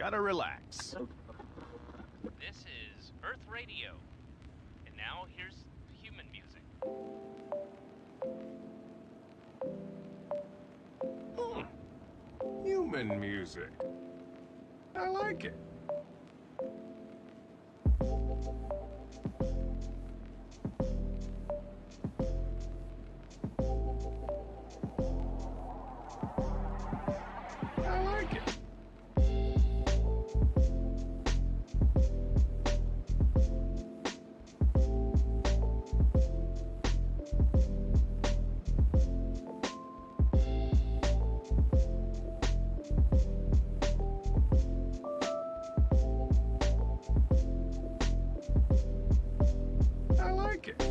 Gotta relax. This is Earth Radio. And now here's human music. Human music. I like it. I like it. I like it.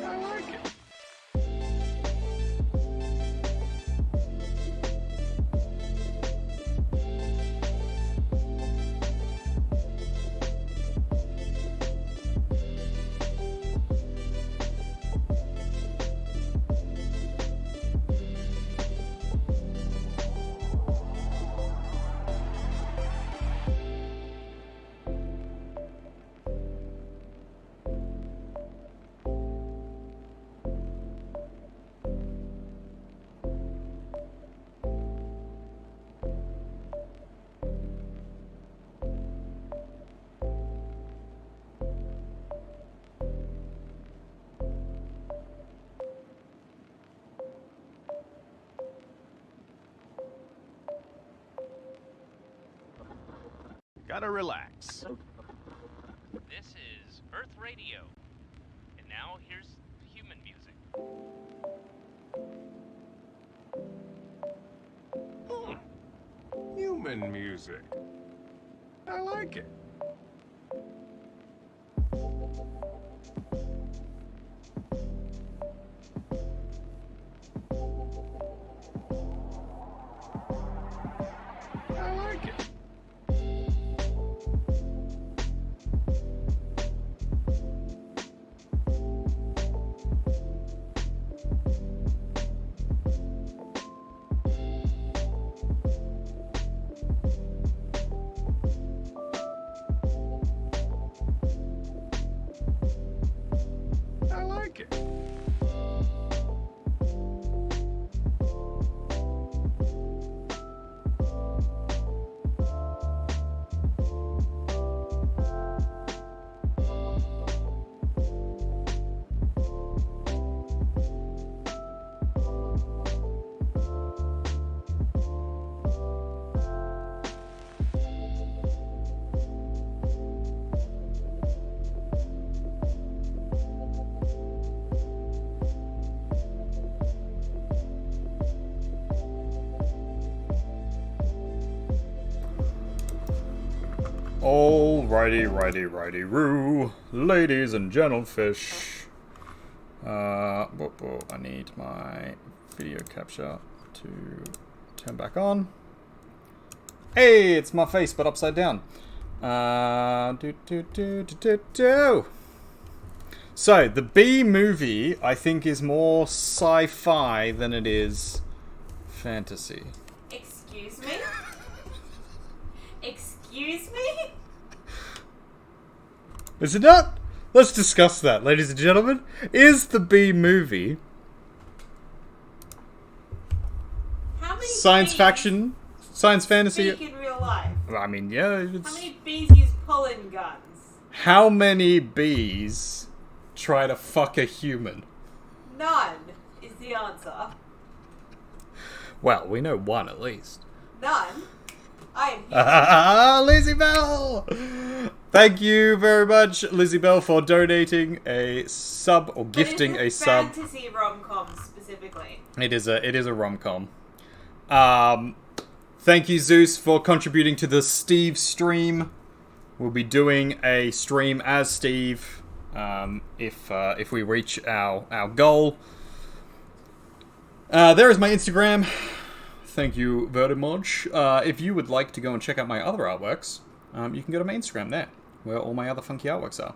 I like it. Gotta relax. This is Earth Radio. And now here's human music. Human music. I like it. I like it. I like it. Righty-roo, ladies and gentlefish. I need my video capture to turn back on. Hey, it's my face, but upside down. So, the Bee Movie, I think, is more sci-fi than it is fantasy. Excuse me? Excuse me? Is it not? Let's discuss that, ladies and gentlemen. Is the Bee Movie How many science bees faction, science fantasy? speak in real life? I mean, yeah. How It's... many bees use pollen guns? How many bees try to fuck a human? None is the answer. Well, we know one at least. None. I am here. Lazy Bell! Thank you very much, Lizzie Bell, for donating a sub or gifting a sub. Fantasy rom-com specifically. It is a rom-com. Thank you, Zeus, for contributing to the Steve stream. We'll be doing a stream as Steve if we reach our goal. There is my Instagram. Thank you very much. If you would like to go and check out my other artworks, you can go to my Instagram there, where all my other funky artworks are.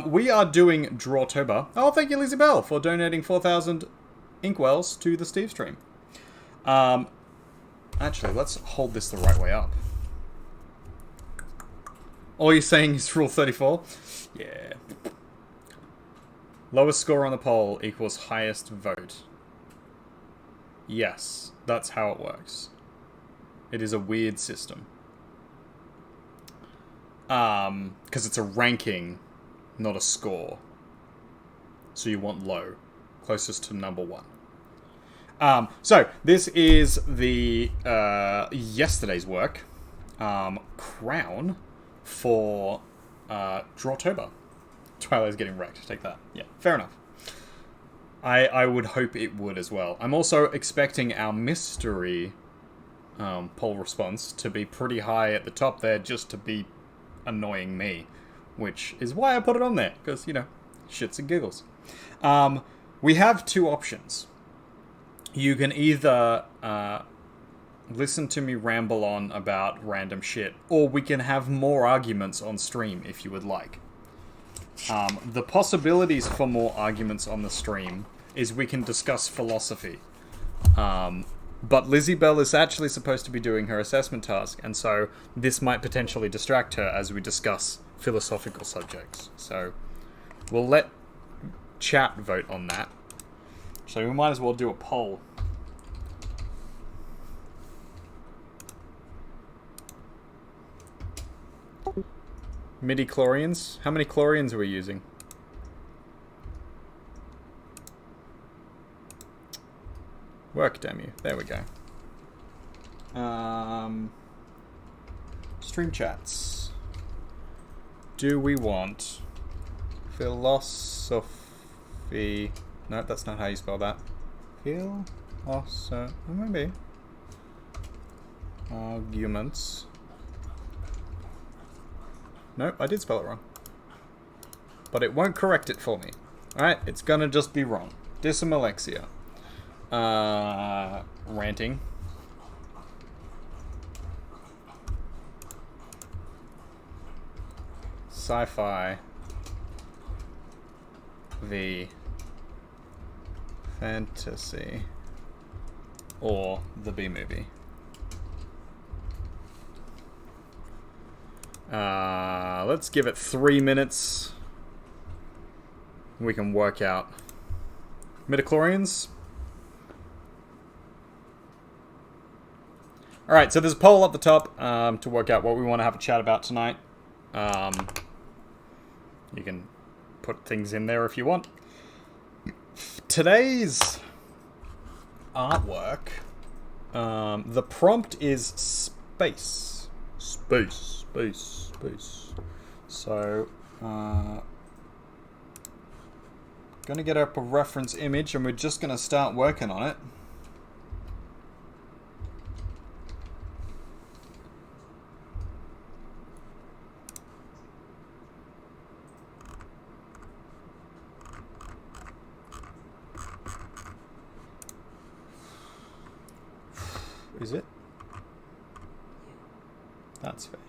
We are doing Drawtober. Oh, thank you, Lizzie Bell, for donating 4,000 inkwells to the Steve stream. Actually, let's hold this the right way up. All you're saying is Rule 34? Yeah. Lowest score on the poll equals highest vote. Yes, that's how it works. It is a weird system. Because it's a ranking, not a score. So you want low, closest to number 1. So this is the yesterday's work, crown for Drawtober. Twilight's getting wrecked. Take that. Yeah, fair enough. I would hope it would as well. I'm also expecting our mystery poll response to be pretty high at the top there, just to be annoying me, which is why I put it on there, because, you know, shits and giggles. We have 2 options. You can either listen to me ramble on about random shit, or we can have more arguments on stream if you would like. The possibilities for more arguments on the stream is we can discuss philosophy. But Lizzie Bell is actually supposed to be doing her assessment task, and so this might potentially distract her as we discuss philosophical subjects. So we'll let chat vote on that. So we might as well do a poll. Midi-chlorians? How many chlorians are we using? Work, damn you. There we go. Stream chats. Do we want philosophy? No, that's not how you spell that. Maybe. Arguments. Nope, I did spell it wrong. But it won't correct it for me. Alright, it's gonna just be wrong. Dysamalexia. Ranting. Sci-fi. The fantasy. Or the B-movie. Let's give it 3 minutes. We can work out. Midichlorians. Alright, so there's a poll up the top to work out what we want to have a chat about tonight. You can put things in there if you want. Today's artwork, the prompt is space. Space. So, gonna get up a reference image and we're just gonna start working on it. Is it? That's fair.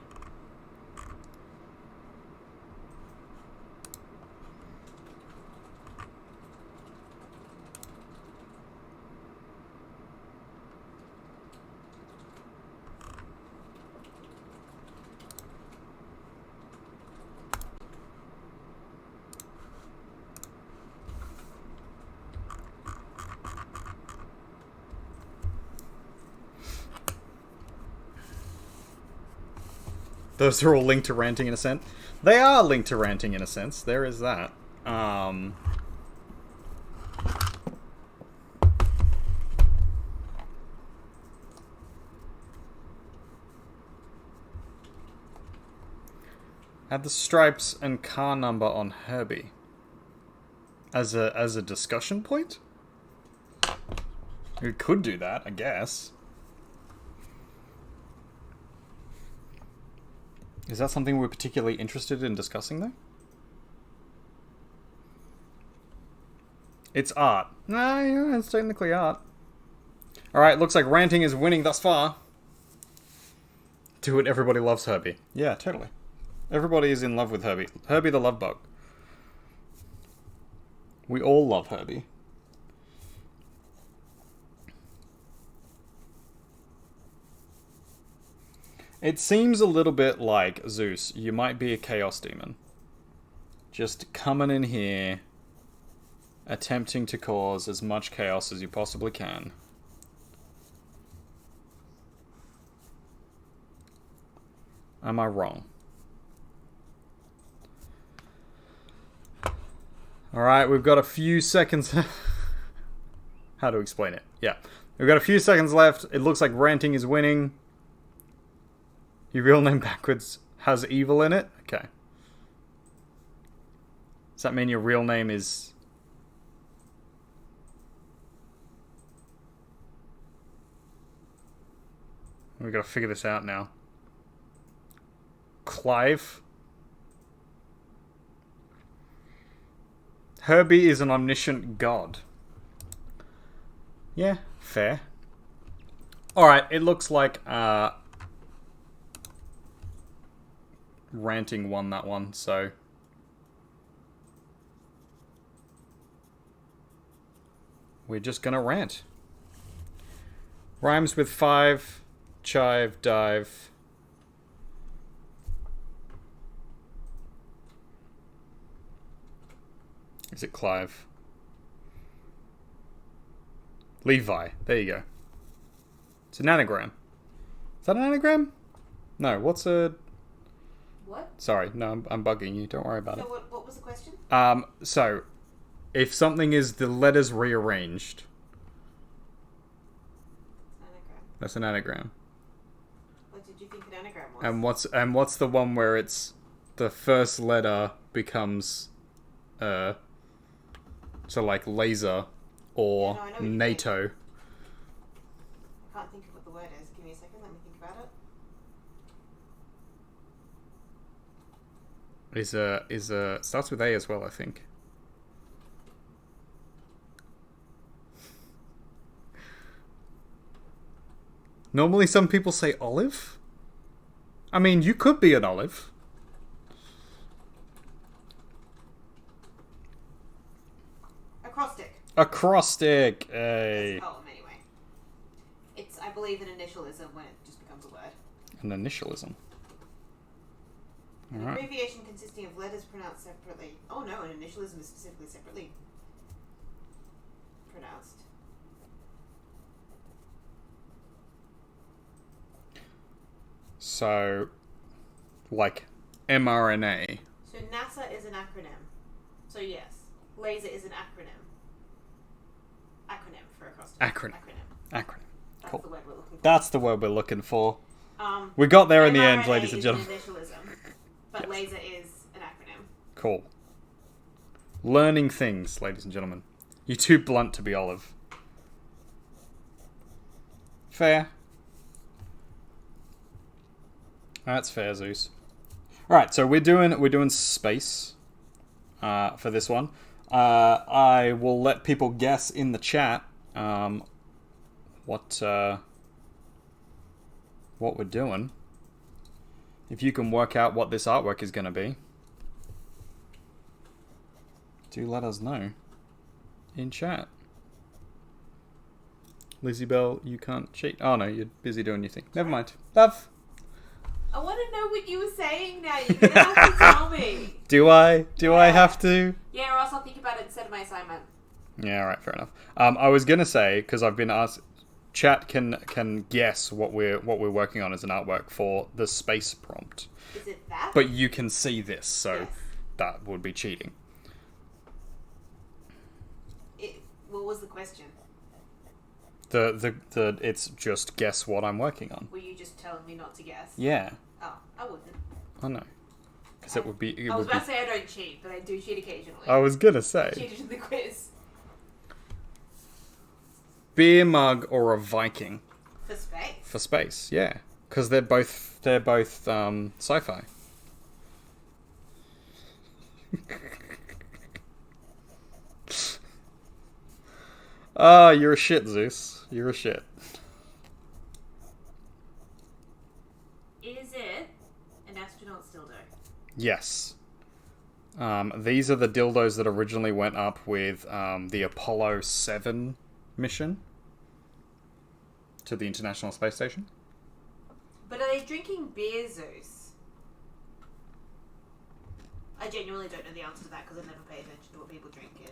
Those are all linked to ranting in a sense. They are linked to ranting in a sense. There is that. Add the stripes and car number on Herbie. As a discussion point? We could do that, I guess. Is that something we're particularly interested in discussing, though? It's art. Nah, yeah, it's technically art. Alright, looks like ranting is winning thus far. Do it, everybody loves Herbie. Yeah, totally. Everybody is in love with Herbie. Herbie the love bug. We all love Herbie. It seems a little bit like, Zeus, you might be a chaos demon. Just coming in here, attempting to cause as much chaos as you possibly can. Am I wrong? Alright, we've got a few seconds. How to explain it? Yeah. We've got a few seconds left. It looks like ranting is winning. Your real name backwards has evil in it? Okay. Does that mean your real name is... We've got to figure this out now. Clive? Herbie is an omniscient god. Yeah, fair. Alright, it looks like ranting won that one, so we're just gonna rant. Rhymes with 5, chive, dive. Is it Clive? Levi. There you go. It's an anagram. Is that an anagram? No, what's a... What? Sorry, no, I'm bugging you. Don't worry about So it. what was the question? So, if something is the letters rearranged, Anagram. that's an anagram. What did you think an anagram was? And what's the one where it's the first letter becomes so like laser or Yeah, no, I know what you NATO. I can't think of what the word is. Give me a second, let me think about it. Is starts with A as well, I think. Normally some people say olive. I mean, you could be an olive. Acrostic. Acrostic. It's A a poem anyway. It's, I believe, an initialism when it just becomes a word. an initialism. An Alright. abbreviation consisting of letters pronounced separately. Oh no, an initialism is specifically separately pronounced. So, like mRNA. So NASA is an acronym. So yes, laser is an acronym. Acronym for acrostic. Acronym. Acronym. Acronym. That's Cool. the word we're looking for. That's the word we're looking for. Um, We got there in the end, mRNA ladies and is gentlemen. an initialism, but Yes. laser is an acronym. Cool. Learning things, ladies and gentlemen. You're too blunt to be Olive. Fair. That's fair, Zeus. Alright, so we're doing space for this one. I will let people guess in the chat what we're doing. If you can work out what this artwork is going to be, do let us know in chat. Lizzie Bell, you can't cheat. Oh no, you're busy doing your thing. Never mind. Love. I want to know what you were saying now. You're going to have to tell me. Do I Yeah. have to? Yeah, or else I'll think about it instead of my assignment. Yeah, alright, fair enough. I was gonna say, because I've been asked, chat can guess what we're working on as an artwork for the space prompt. Is it that? But you can see this, so Yes. that would be cheating. What was the question? The it's just guess what I'm working on. Were you just telling me not to guess? Yeah, Oh, I wouldn't. I know. Because it would be... I was about to say I don't cheat, but I do cheat occasionally. I was gonna say. I cheated in the quiz. Beer mug or a Viking? For space. For space, yeah. Because they're both sci-fi. Ah, you're a shit, Zeus. You're a shit. Is it an astronaut's dildo? Yes. These are the dildos that originally went up with the Apollo 7 mission to the International Space Station. But are they drinking beer, Zeus? I genuinely don't know the answer to that because I never pay attention to what people drink in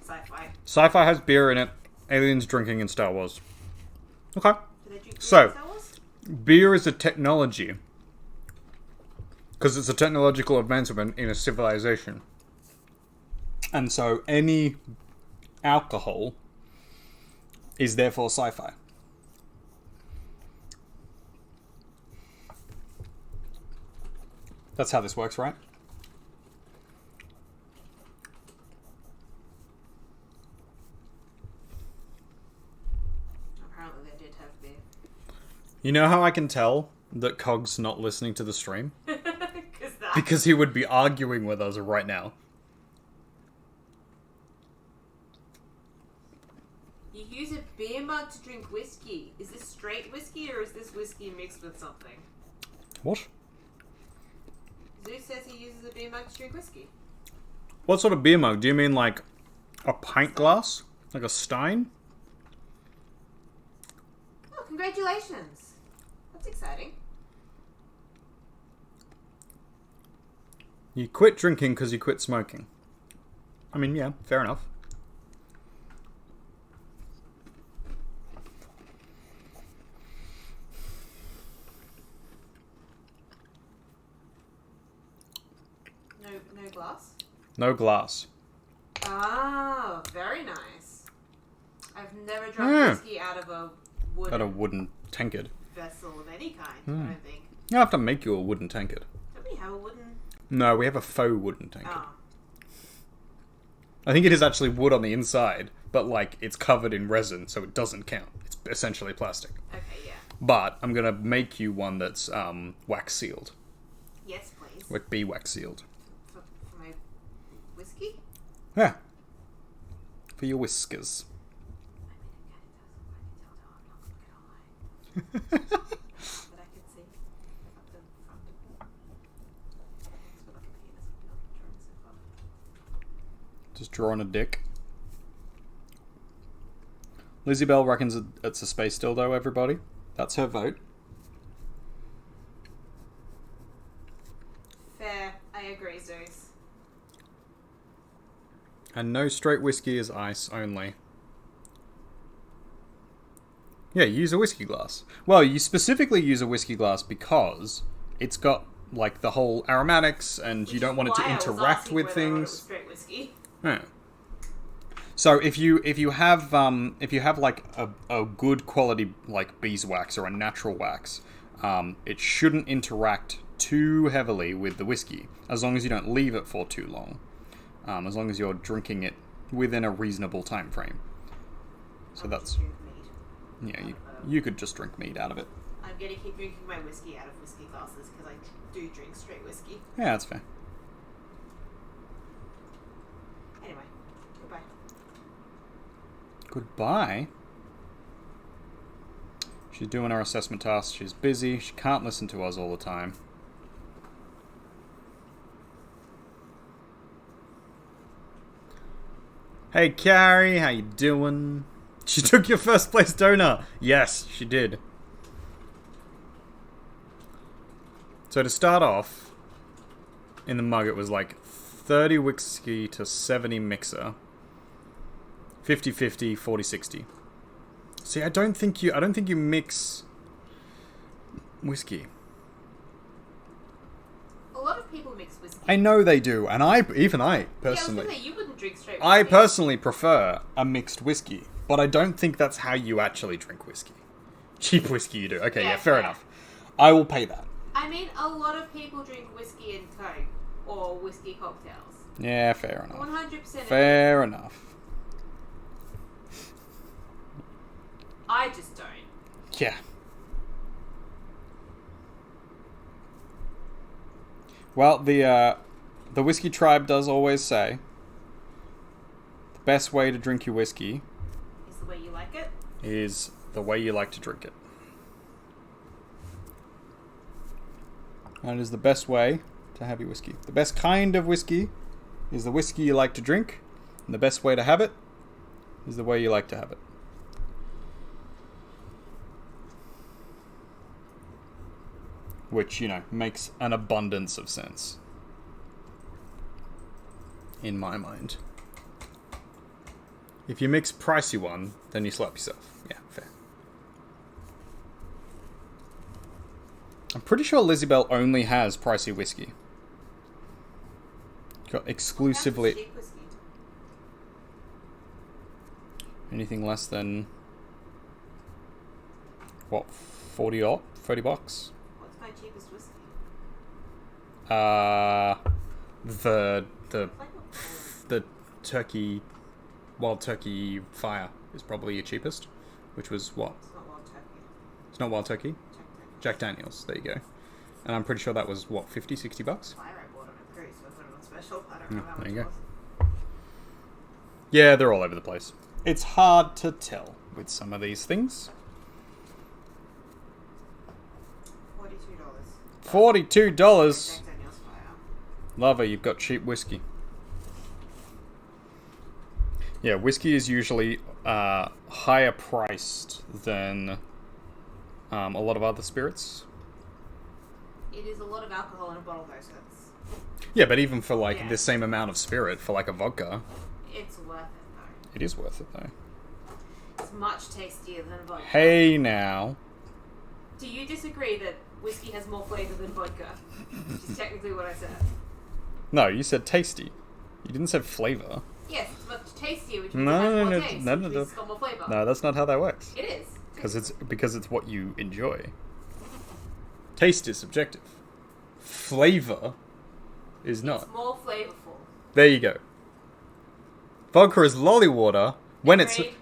sci-fi. Sci-fi has beer in it. Aliens drinking in Star Wars. Okay. Do they drink beer So, in Star Wars? beer is a technology. Because it's a technological advancement in a civilization. And so any alcohol is therefore sci-fi. That's how this works, right? Apparently they did have beer. You know how I can tell that Cog's not listening to the stream? Because he would be arguing with us right now. You use a beer mug to drink whiskey. Is this straight whiskey or is this whiskey mixed with something? What? Zeus says he uses a beer mug to drink whiskey. What sort of beer mug? Do you mean like a pint glass? Like a stein? Oh, congratulations. That's exciting. You quit drinking because you quit smoking. I mean, yeah, fair enough. No glass? No glass. Oh, very nice. I've never drunk whiskey out of a wooden, Out of wooden tankard. vessel of any kind, I don't think. I'll have to make you a wooden tankard. Don't we have a wooden... No, we have a faux wooden tankard. Oh. I think it is actually wood on the inside, but like it's covered in resin, so it doesn't count. It's essentially plastic. Okay, yeah. But I'm gonna make you one that's wax sealed. Yes, please. Like bee wax sealed. For my whiskey? Yeah. For your whiskers. I mean, it kind of does look like a dildo. I'm not gonna lie. But I can see up the front of it. It's got like a penis with no drawing so far. Just drawing a dick. Lizzie Bell reckons it's a space dildo, everybody. That's her vote. Fair. I agree, Zeus. And no straight whiskey is ice only. Yeah, use a whiskey glass. Well, you specifically use a whiskey glass because it's got like the whole aromatics and you don't want it to interact with things. Straight whiskey. Yeah. So if you have like a good quality like beeswax or a natural wax, it shouldn't interact too heavily with the whiskey as long as you don't leave it for too long. As long as you're drinking it within a reasonable time frame. So that's yeah. You could just drink mead out of it. I'm gonna keep drinking my whiskey out of whiskey glasses because I do drink straight whiskey. Yeah, that's fair. Anyway, goodbye. Goodbye. She's doing her assessment task. She's busy. She can't listen to us all the time. Hey, Carrie, how you doing? She took your first place donor. Yes, she did. So to start off, in the mug it was like 30 whiskey to 70 mixer. 50-50, 40-60. See, I don't think you mix whiskey. A lot of people mix whiskey. I know they do, and I personally, Yeah, I was gonna say, you wouldn't drink straight whiskey. I personally prefer a mixed whiskey, but I don't think that's how you actually drink whiskey. Cheap whiskey you do. Okay, yeah, fair enough. I will pay that. I mean, a lot of people drink whiskey and Coke or whiskey cocktails. Yeah, fair enough. 100%. Fair enough. I just don't. Yeah. Well, the Whiskey Tribe does always say the best way to drink your whiskey Is the way you like it? is the way you like to drink it. And it is the best way to have your whiskey. The best kind of whiskey is the whiskey you like to drink, and the best way to have it is the way you like to have it. Which, you know, makes an abundance of sense. In my mind. If you mix pricey one, then you slap yourself. Yeah, fair. I'm pretty sure Lizzie Bell only has pricey whiskey. Got exclusively... Cheap whiskey. Anything less than... What, 40 odd? 30 bucks? What's my cheapest whiskey? The turkey, wild turkey fire is probably your cheapest, which was what? It's not wild turkey. It's not wild turkey? Jack Daniels. Jack Daniels, there you go. And I'm pretty sure that was what, 50, 60 bucks? Fire I bought on a cruise, so I put it on special. I don't know how there much you it go. was. Yeah, they're all over the place. It's hard to tell with some of these things. $42. $42. Jack Daniels fire. Lover, you've got cheap whiskey. Yeah, whiskey is usually higher priced than a lot of other spirits. It is a lot of alcohol in a bottle though, so it's... Yeah, but even for like Yeah. the same amount of spirit, for like a vodka, It's worth it though. it is worth it though. It's much tastier than vodka. Hey now. Do you disagree that whiskey has more flavour than vodka? Which is technically what I said. No, you said tasty. You didn't say flavour. Yes, it's much tastier, which means No, it has no, more no, taste, no, which no, means no. it's got more flavour. No, that's not how that works. It is. Because it's what you enjoy. Taste is subjective. Flavor is not. It's more flavourful. There you go. Vodka is lolly water when Agreed.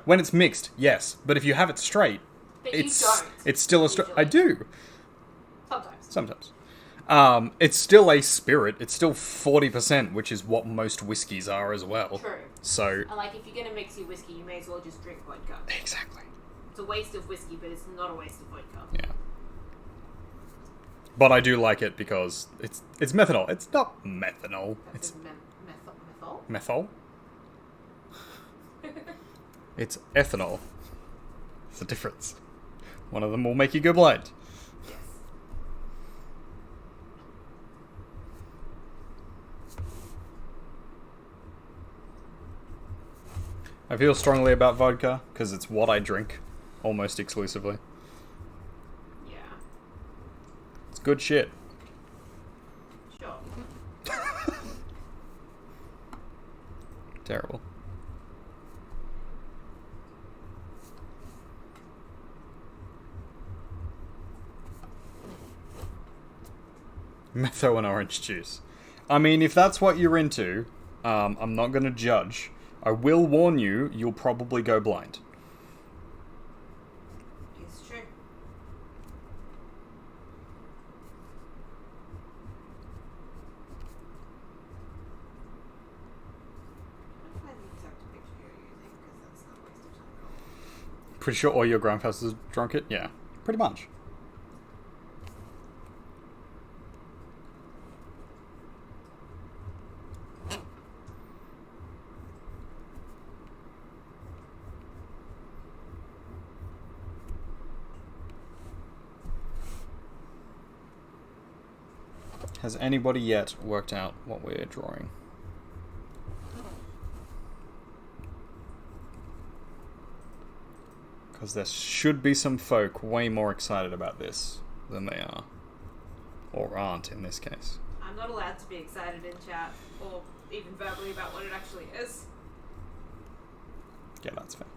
when it's mixed, yes. But if you have it straight, But it's you don't. it's still a straight. usually. I do Sometimes. sometimes. It's still a spirit. It's still 40%, which is what most whiskeys are as well. True. So And like, if you're going to mix your whiskey, you may as well just drink vodka. exactly. It's a waste of whiskey, but it's not a waste of vodka. Yeah. But I do like it because it's methanol. It's not methanol. That's It's methyl? methyl. It's ethanol. It's a difference. One of them will make you go blind. Yes. I feel strongly about vodka because it's what I drink almost exclusively. Yeah. It's good shit. Sure. Terrible. Metho and orange juice. I mean, if that's what you're into, I'm not going to judge. I will warn you, you'll probably go blind. It's true. What if I the exact picture you're using? Because that's not a waste of time at all. Pretty sure all your grandfathers drunk it? Yeah, pretty much. Has anybody yet worked out what we're drawing? Because there should be some folk way more excited about this than they are. Or aren't in this case. I'm not allowed to be excited in chat or even verbally about what it actually is. Yeah, that's fair.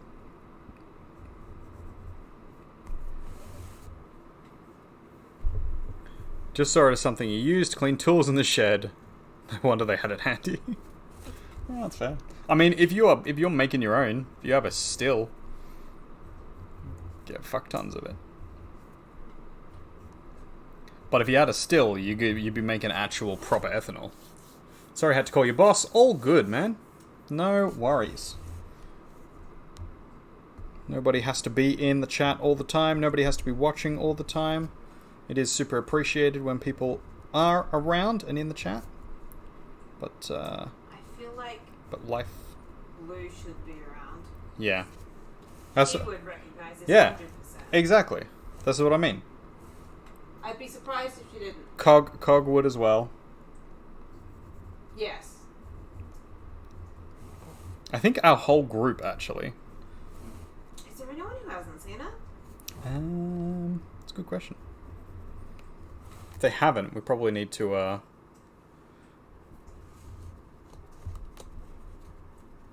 Just saw it as something you used to clean tools in the shed. No wonder they had it handy. Yeah, that's fair. I mean, if you're making your own, if you have a still, get fuck tons of it. But if you had a still, you'd be making actual proper ethanol. Sorry, I had to call your boss. All good, man. No worries. Nobody has to be in the chat all the time. Nobody has to be watching all the time. It is super appreciated when people are around and in the chat. But, I feel like life... Lou should be around. Yeah. He would recognize this yeah, 100%. exactly. That's what I mean. I'd be surprised if she didn't. Cog would as well. Yes. I think our whole group, actually. Is there anyone who hasn't seen it? That's a good question. If they haven't, we probably need to,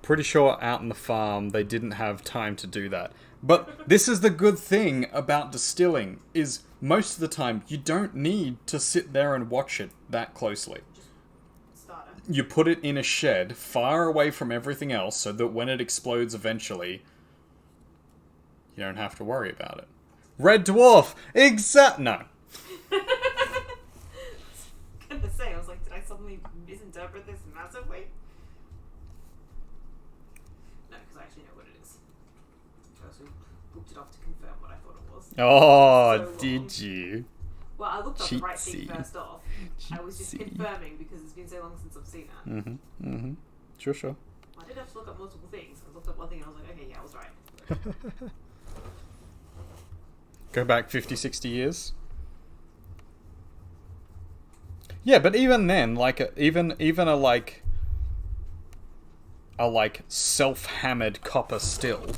Pretty sure out in the farm, they didn't have time to do that. But this is the good thing about distilling, is most of the time, you don't need to sit there and watch it that closely. Just start it. You put it in a shed, far away from everything else, so that when it explodes eventually, you don't have to worry about it. Red Dwarf! No. Gonna say, I was like, did I suddenly misinterpret this massively? No, because I actually know what it is. I also looked it up to confirm what I thought it was. Oh, So did you? Well, I looked up the right thing Cheatsy. first off. I was just Cheatsy. confirming because it's been so long since I've seen it. Mm-hmm. Sure. I did have to look up multiple things. I looked up one thing and I was like, okay, yeah, I was right. Go back 50, 60 years. Yeah, but even then, like, even a self-hammered copper still,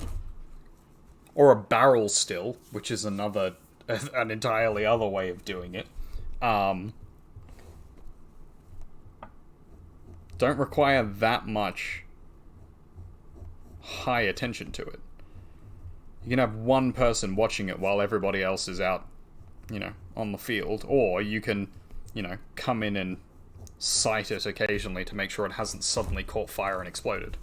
or a barrel still, which is an entirely other way of doing it, don't require that much high attention to it. You can have one person watching it while everybody else is out, on the field, or you can, come in and sight it occasionally to make sure it hasn't suddenly caught fire and exploded.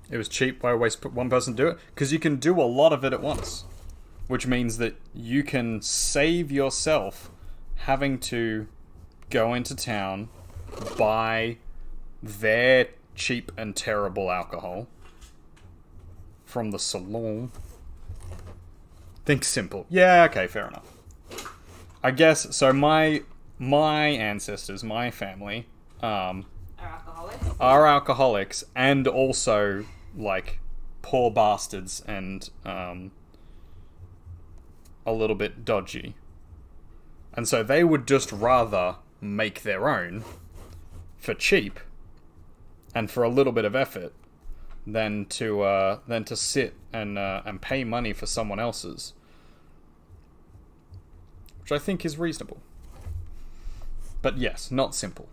It was cheap. Why always put one person to do it? Because you can do a lot of it at once. Which means that you can save yourself having to go into town, buy their cheap and terrible alcohol from the saloon. Think simple. Yeah, okay, fair enough. I guess, so my ancestors, my family, Are alcoholics? are alcoholics and also, like, poor bastards and, a little bit dodgy. And so they would just rather make their own for cheap and for a little bit of effort than to sit and pay money for someone else's, which I think is reasonable. But yes, not simple.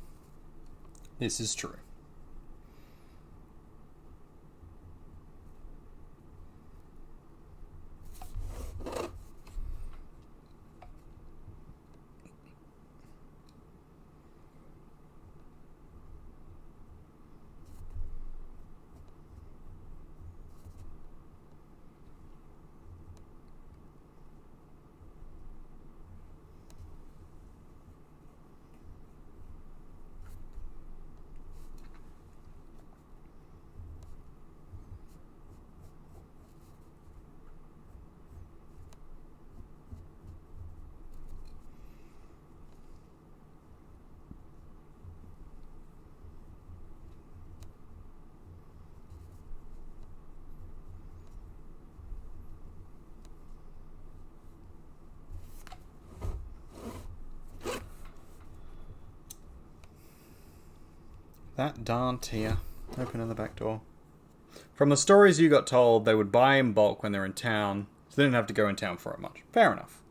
This is true. That darn Tia. Opening the back door. From the stories you got told, they would buy in bulk when they're in town, so they didn't have to go in town for it much. Fair enough.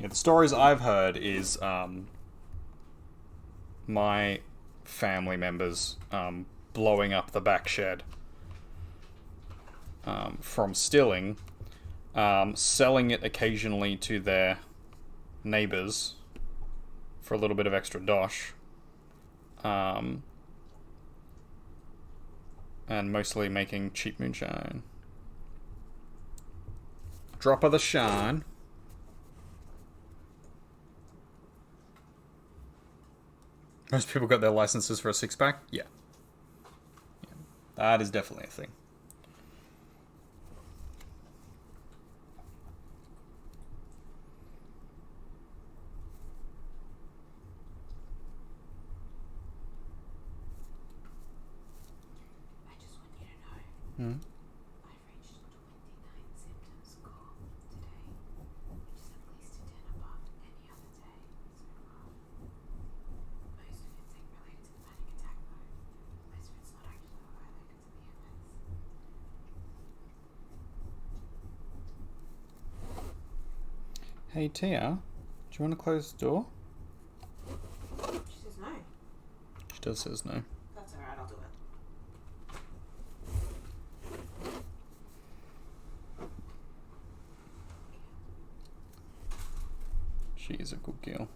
Yeah, the stories I've heard is my family members blowing up the back shed from stealing, selling it occasionally to their neighbors for a little bit of extra dosh, and mostly making cheap moonshine. Drop of the shine. Most people got their licenses for a 6-pack? Yeah. That is definitely a thing. I just want you to know. Hmm? I've reached 29 symptom score today, which is at least a 10 above any other day so far. Most of it's like related to the panic attack though. Most of it's not actually related to the MS. Hey, Tia, do you want to close the door? She says no. She does says no. That's alright, I'll do it. She is a good girl.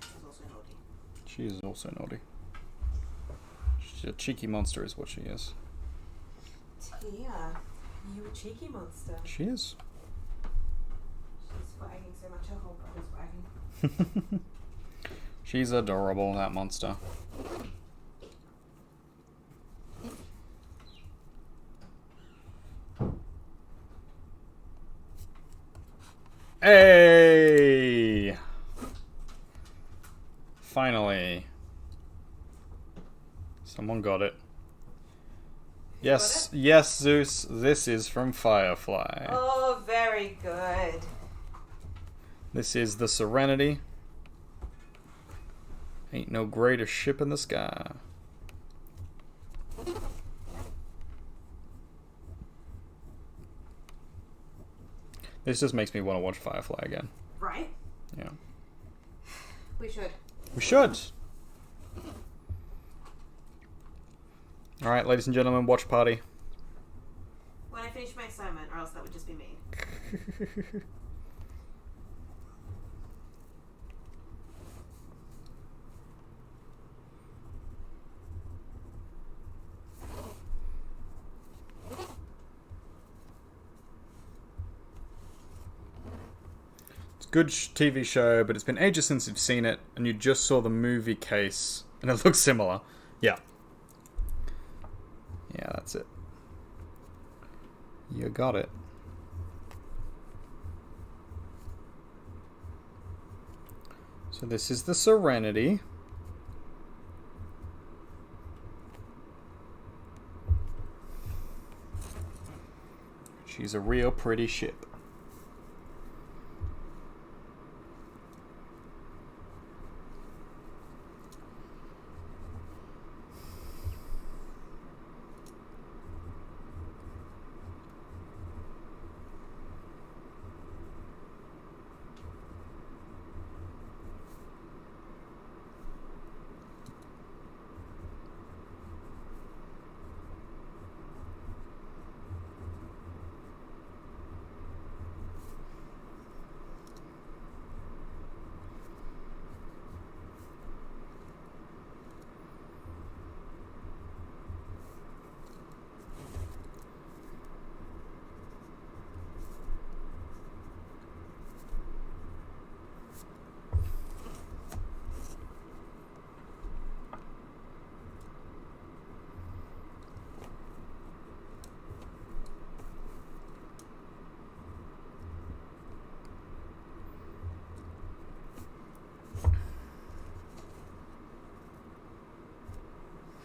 She's also naughty. She is also naughty. She's a cheeky monster is what she is. Tia, you a cheeky monster. She is. She's wagging so much her whole brother's wagging. She's adorable, that monster. Hey! Finally. Someone got it. Yes, got it? yes, Zeus, this is from Firefly. Oh, very good. This is the Serenity. Ain't no greater ship in the sky. This just makes me want to watch Firefly again. Right? Yeah. We should. We should! Alright, ladies and gentlemen, watch party. When I finish my assignment, or else that would just be me. Good TV show, but it's been ages since you've seen it, and you just saw the movie case, and it looks similar. Yeah. Yeah, that's it. You got it. So this is the Serenity. She's a real pretty ship.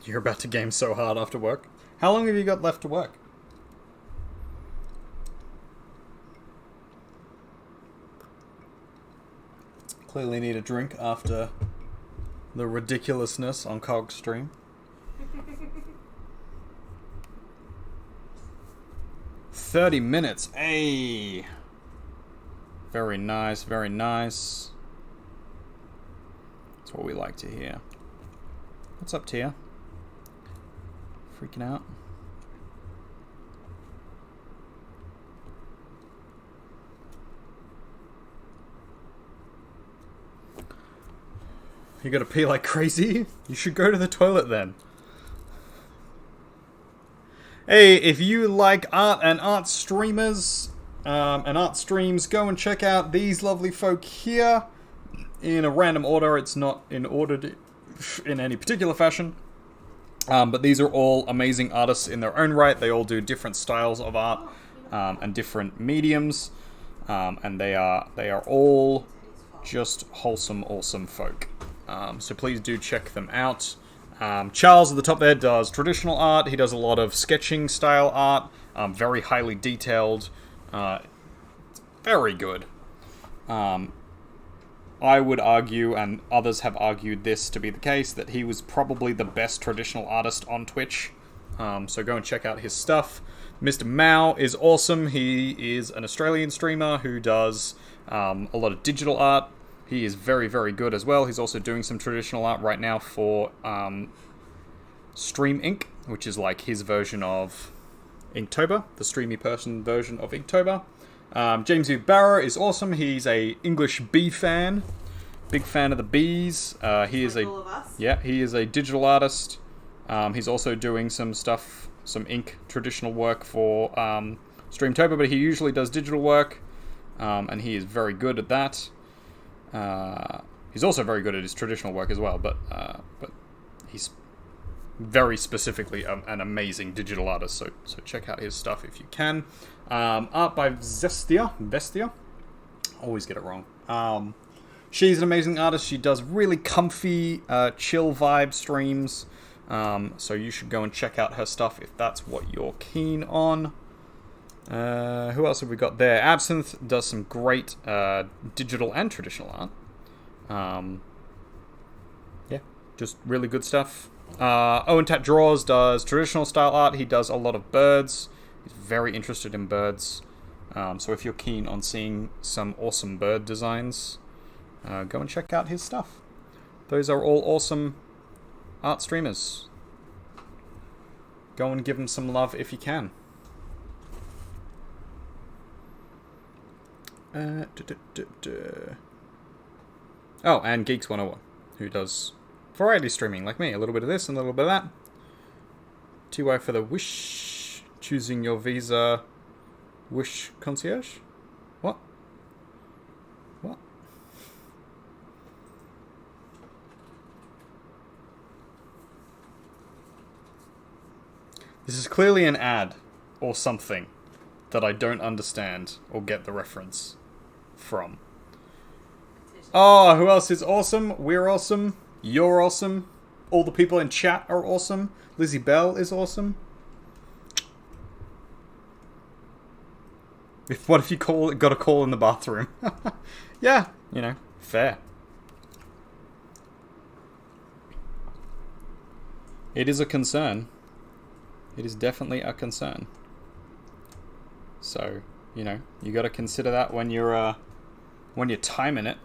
You're about to game so hard after work. How long have you got left to work? Clearly need a drink after the ridiculousness on Cog's stream. 30 minutes. Hey! Very nice, very nice. That's what we like to hear. What's up, Tia? Freaking out? You gotta pee like crazy? You should go to the toilet then. Hey, if you like art and art streamers and art streams, go and check out these lovely folk here in a random order. It's not in ordered in any particular fashion. But these are all amazing artists in their own right. They all do different styles of art and different mediums. And they are all just wholesome, awesome folk. So please do check them out. Charles at the top there does traditional art. He does a lot of sketching style art. Very highly detailed. Very good. I would argue, and others have argued this to be the case, that he was probably the best traditional artist on Twitch. So go and check out his stuff. Mr. Mao is awesome. He is an Australian streamer who does a lot of digital art. He is very, very good as well. He's also doing some traditional art right now for Stream Inc., which is like his version of Inktober, the streamy person version of Inktober. James U. Barrow is awesome. He's a English bee fan. Big fan of the bees. He is all of us. he is a digital artist. He's also doing some stuff, some ink traditional work for Streamtober, but he usually does digital work, and he is very good at that. He's also very good at his traditional work as well, but he's very specifically an amazing digital artist, so check out his stuff if you can. Art by Vestia. Always get it wrong. She's an amazing artist. She does really comfy, chill vibe streams, so you should go and check out her stuff if that's what you're keen on. Who else have we got there? Absinthe does some great digital and traditional art. Yeah, just really good stuff. Owen Tat Draws does traditional style art. He does a lot of birds. He's very interested in birds. So if you're keen on seeing some awesome bird designs, go and check out his stuff. Those are all awesome art streamers. Go and give them some love if you can. Oh, and Geeks 101, who does variety streaming like me. A little bit of this and a little bit of that. TY for the Wish. Choosing your visa. Wish concierge? What? What? This is clearly an ad or something that I don't understand or get the reference from. Oh, who else is awesome? We're awesome. You're awesome. All the people in chat are awesome. Lizzie Bell is awesome. What if you got a call in the bathroom? Yeah, fair. It is a concern. It is definitely a concern. So, you got to consider that when you're timing it.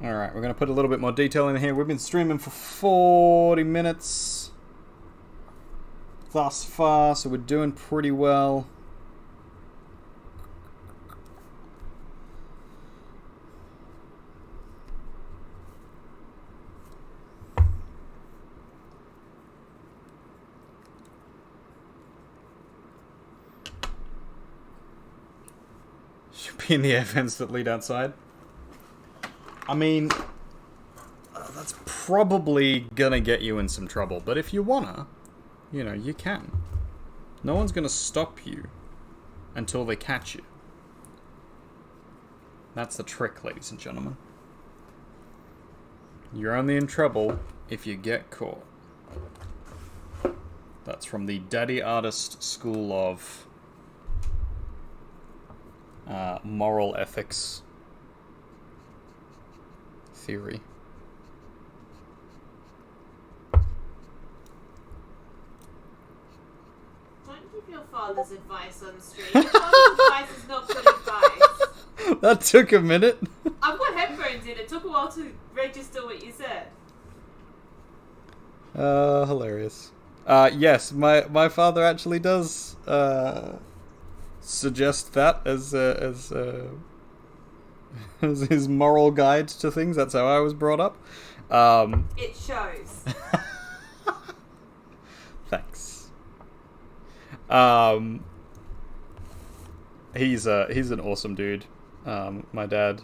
Alright, we're going to put a little bit more detail in here. We've been streaming for 40 minutes thus far, so we're doing pretty well. Should be in the air vents that lead outside. I mean, that's probably gonna get you in some trouble, but if you wanna, you can. No one's gonna stop you until they catch you. That's the trick, ladies and gentlemen. You're only in trouble if you get caught. That's from the Daddy Artist School of Moral Ethics theory. Don't give your father's advice on stream. Your father's advice is not good advice. That took a minute. I've got headphones in. It took a while to register what you said. Hilarious. Yes, my father actually does suggest that as his moral guide to things. That's how I was brought up. It shows. Thanks. He's an awesome dude. My dad.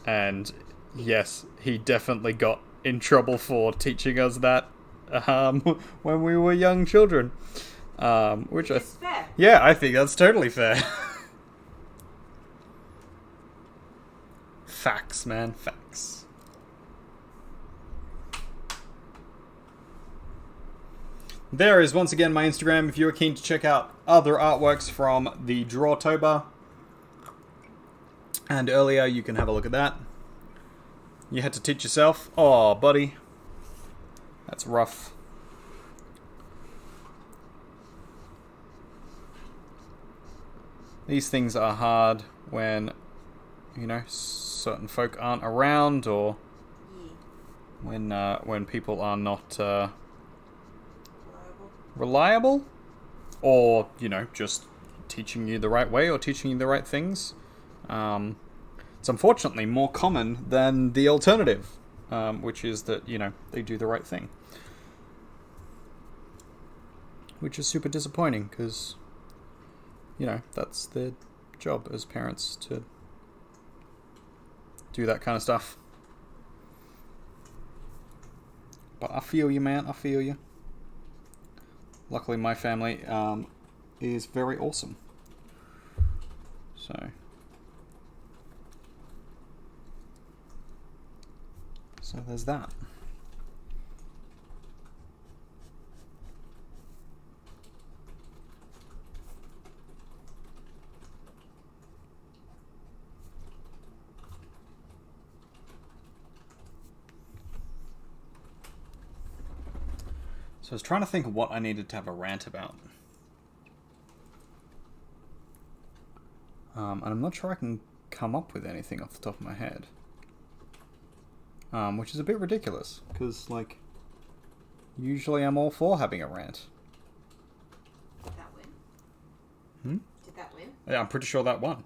And yes, he definitely got in trouble for teaching us that when we were young children. Which It's fair. yeah, I think that's totally fair. Facts, man, facts. There is once again my Instagram if you are keen to check out other artworks from the Drawtober. And earlier you can have a look at that. You had to teach yourself? Oh, buddy. That's rough. These things are hard when, you know, certain folk aren't around, or when people are not reliable, or, you know, just teaching you the right way or teaching you the right things. It's unfortunately more common than the alternative, which is that, you know, they do the right thing. Which is super disappointing, because, you know, that's their job as parents, to do that kind of stuff. But I feel you, man. I feel you. Luckily, my family is very awesome. So there's that. So I was trying to think of what I needed to have a rant about. And I'm not sure I can come up with anything off the top of my head. Which is a bit ridiculous, because, like, usually I'm all for having a rant. Did that win? Hmm? Did that win? Yeah, I'm pretty sure that won.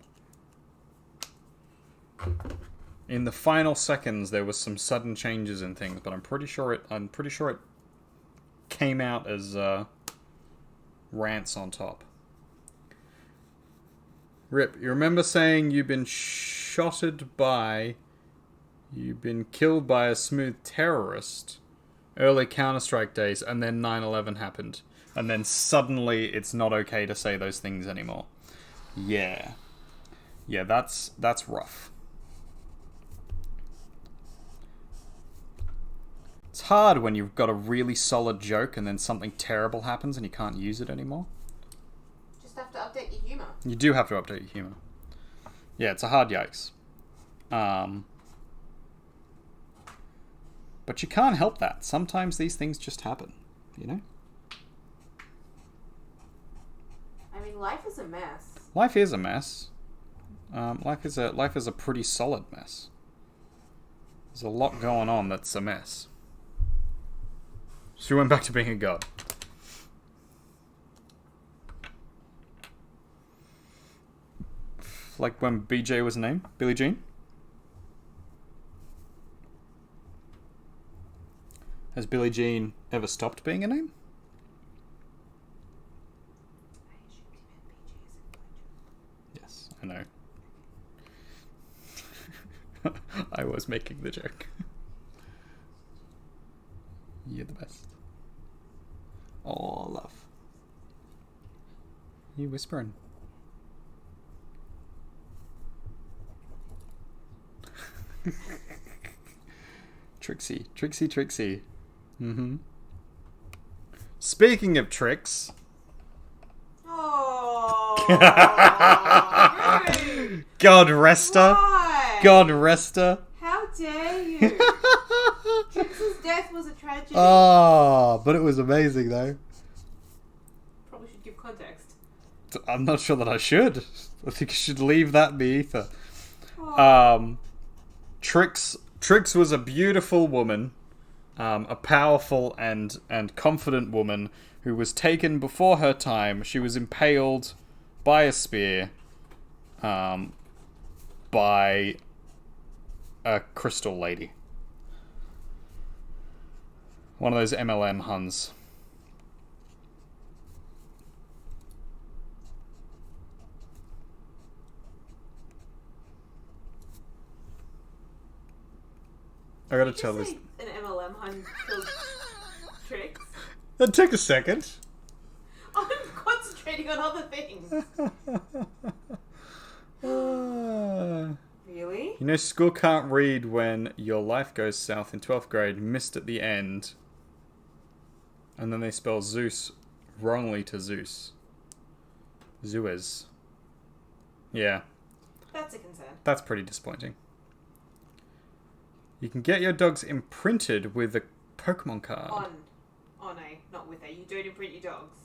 In the final seconds, there was some sudden changes in things, but I'm pretty sure it came out as rants on top. Rip, you remember saying you've been killed by a smooth terrorist early Counter-Strike days, and then 9/11 happened, and then suddenly it's not okay to say those things anymore. Yeah, that's rough. It's hard when you've got a really solid joke and then something terrible happens and you can't use it anymore. Just have to update your humour. You do have to update your humour. Yeah, it's a hard yikes. But you can't help that. Sometimes these things just happen, you know? I mean, life is a mess. Life is a mess. Life is a pretty solid mess. There's a lot going on that's a mess. She went back to being a god. Like when BJ was named? Billie Jean? Has Billie Jean ever stopped being a name? Yes, I know. I was making the joke. You're the best. Oh, love. You whispering? Trixie. Mm-hmm. Speaking of tricks. Oh. God rest her. Why? God rest her. How How dare you? Trix's death was a tragedy. Oh, but it was amazing though. Probably should give context. I'm not sure that I should. I think you should leave that in the ether. Oh. Trix was a beautiful woman, a powerful and confident woman who was taken before her time. She was impaled by a spear, by a crystal lady. One of those MLM Huns. I gotta tell this. An MLM Hun killed Trix. That took a second. I'm concentrating on other things. Really? You know, school can't read when your life goes south in 12th grade, missed at the end. And then they spell Zeus wrongly to Zeus. Zeus. Yeah, That's a concern. that's pretty disappointing. You can get your dogs imprinted with a Pokemon card. On a, not with a. You don't imprint your dogs.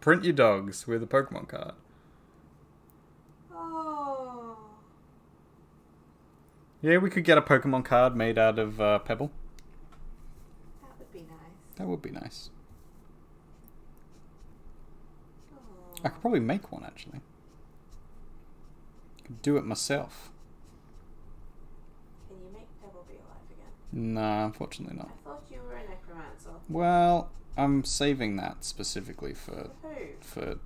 Print your dogs with a Pokemon card. Oh. Yeah, we could get a Pokemon card made out of Pebble. That would be nice. That would be nice. Oh. I could probably make one, actually. Could do it myself. Can you make Pebble be alive again? Nah, unfortunately not. I thought you were a necromancer. Well, I'm saving that specifically for Who?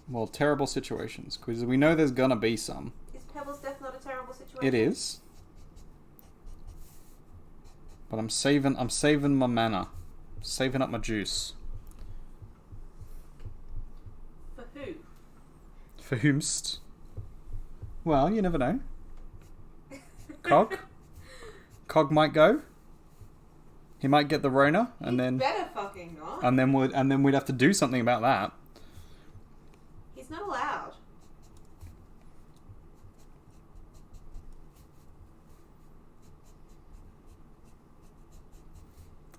well, terrible situations, because we know there's gonna be some. Is Pebble's death not a terrible situation? It is. But I'm saving my mana. Saving up my juice. For who? For whomst? Well, you never know. Cog? Cog might go. He might get the Rona, and then better fucking not. and then we'd have to do something about that. He's not allowed.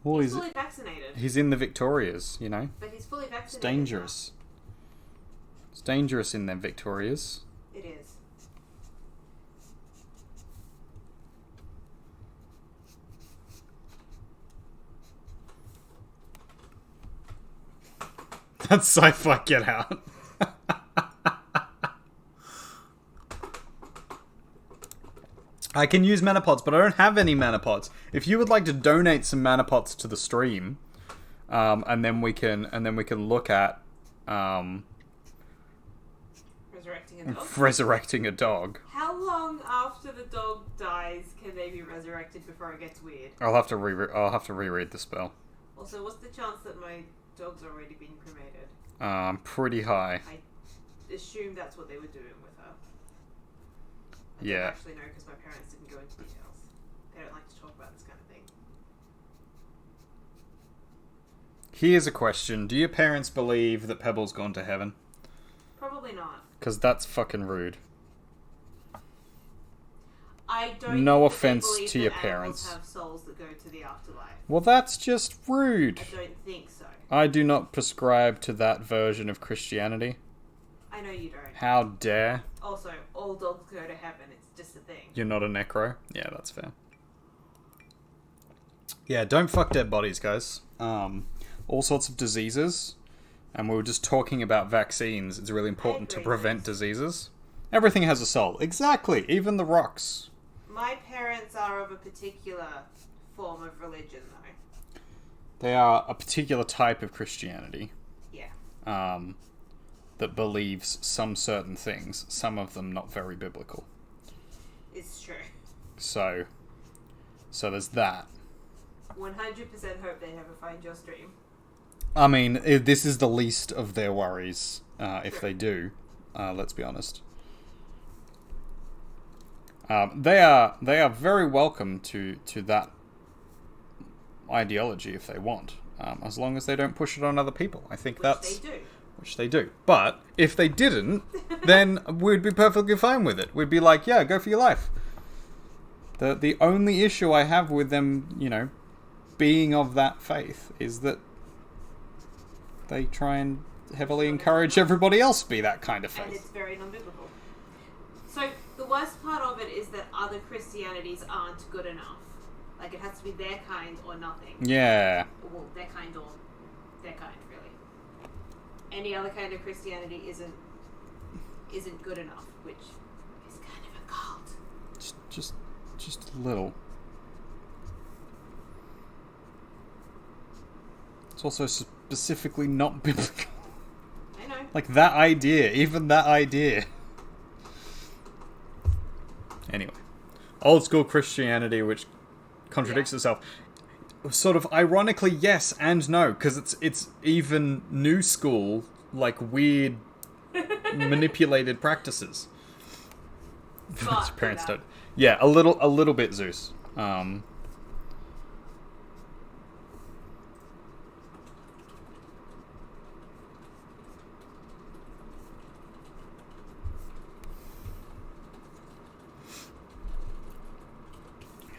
Well, He's fully vaccinated. he's in the Victorias, you know. But he's fully vaccinated. It's dangerous. It's dangerous in them Victorias. It is. That's sci-fi. Get out. I can use mana pots, but I don't have any mana pots. If you would like to donate some mana pots to the stream, and then we can look at Resurrecting a dog. resurrecting a dog. How long after the dog dies can they be resurrected before it gets weird? I'll have to reread the spell. Also, what's the chance that my dog's already been cremated? Pretty high. I assume that's what they were doing with her. I Yeah. don't actually know because my parents didn't go into details. They don't like to talk about this kind of thing. Here's a question: do your parents believe that Pebble's gone to heaven? Probably not. Because that's fucking rude. I don't. No think that they offense believe to that your animals parents. have souls that go to the afterlife. Well, that's just rude. I don't think so. I do not prescribe to that version of Christianity. I know you don't. How dare? Also, all dogs go to heaven. It's just a thing. You're not a necro? Yeah, that's fair. Yeah, don't fuck dead bodies, guys. All sorts of diseases. And we were just talking about vaccines. It's really important to prevent diseases. Everything has a soul. Exactly. Even the rocks. My parents are of a particular form of religion, though. They are a particular type of Christianity. Yeah. That believes some certain things. Some of them not very biblical. It's true. So there's that. 100% hope they never find your stream. I mean, this is the least of their worries, if they do. Let's be honest. They are very welcome to that ideology if they want, as long as they don't push it on other people. I think which they do. But if they didn't, then we'd be perfectly fine with it. We'd be like, yeah, go for your life. The only issue I have with them, you know, being of that faith is that they try and heavily encourage everybody else to be that kind of And faith. it's very non-biblical. So the worst part of it is that other Christianities aren't good enough. Like, it has to be their kind or nothing. Yeah. Well, their kind or their kind, really. Any other kind of Christianity isn't good enough, which is kind of a cult. Just a little. It's also specifically not biblical. I know. Like that idea, even that idea. Anyway, old school Christianity, which contradicts itself. Sort of ironically, yes and no, because it's even new school, like weird, manipulated practices. But Parents yeah. don't. Yeah, a little bit Zeus.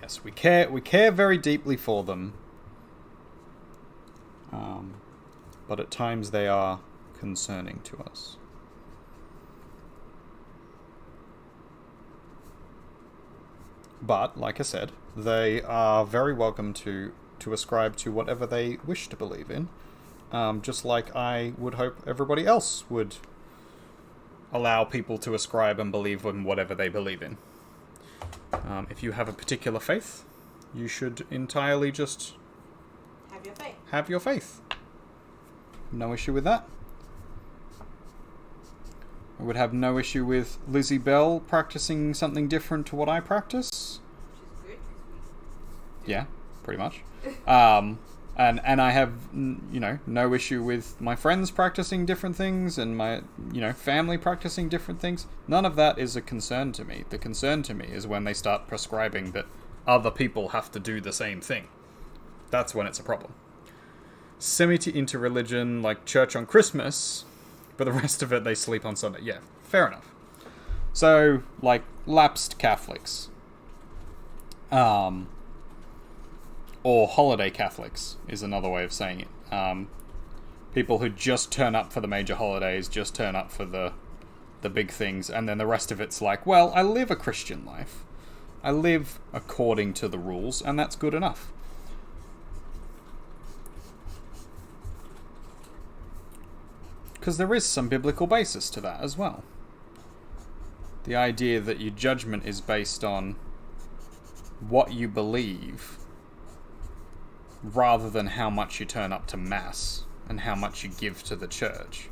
Yes, we care very deeply for them. But at times they are concerning to us. But, like I said, they are very welcome to ascribe to whatever they wish to believe in. Just like I would hope everybody else would allow people to ascribe and believe in whatever they believe in. If you have a particular faith, you should entirely just Have your faith. have your faith. No issue with that. I would have no issue with Lizzie Bell practicing something different to what I practice. Which is good, because we... Yeah, pretty much. And I have, you know, no issue with my friends practicing different things and my, you know, family practicing different things. None of that is a concern to me. The concern to me is when they start prescribing that other people have to do the same thing. That's when it's a problem. Semi-into-religion, like church on Christmas, but the rest of it they sleep on Sunday. Yeah, fair enough. So, like, lapsed Catholics. Or holiday Catholics is another way of saying it. People who just turn up for the major holidays, just turn up for the big things, and then the rest of it's like, well, I live a Christian life. I live according to the rules, and that's good enough. Because there is some biblical basis to that as well. The idea that your judgment is based on what you believe rather than how much you turn up to Mass and how much you give to the church.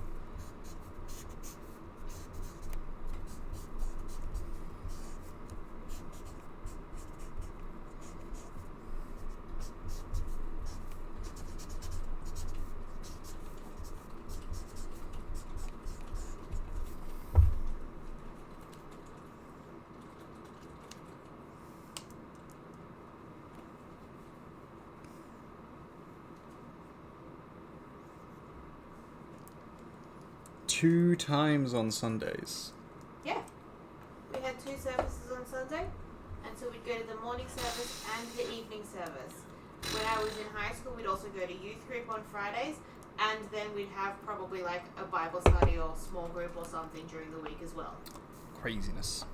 Two times on Sundays. Yeah. We had 2 services on Sunday, and so we'd go to the morning service and the evening service. When I was in high school, we'd also go to youth group on Fridays, and then we'd have probably like a Bible study or small group or something during the week as well. Craziness.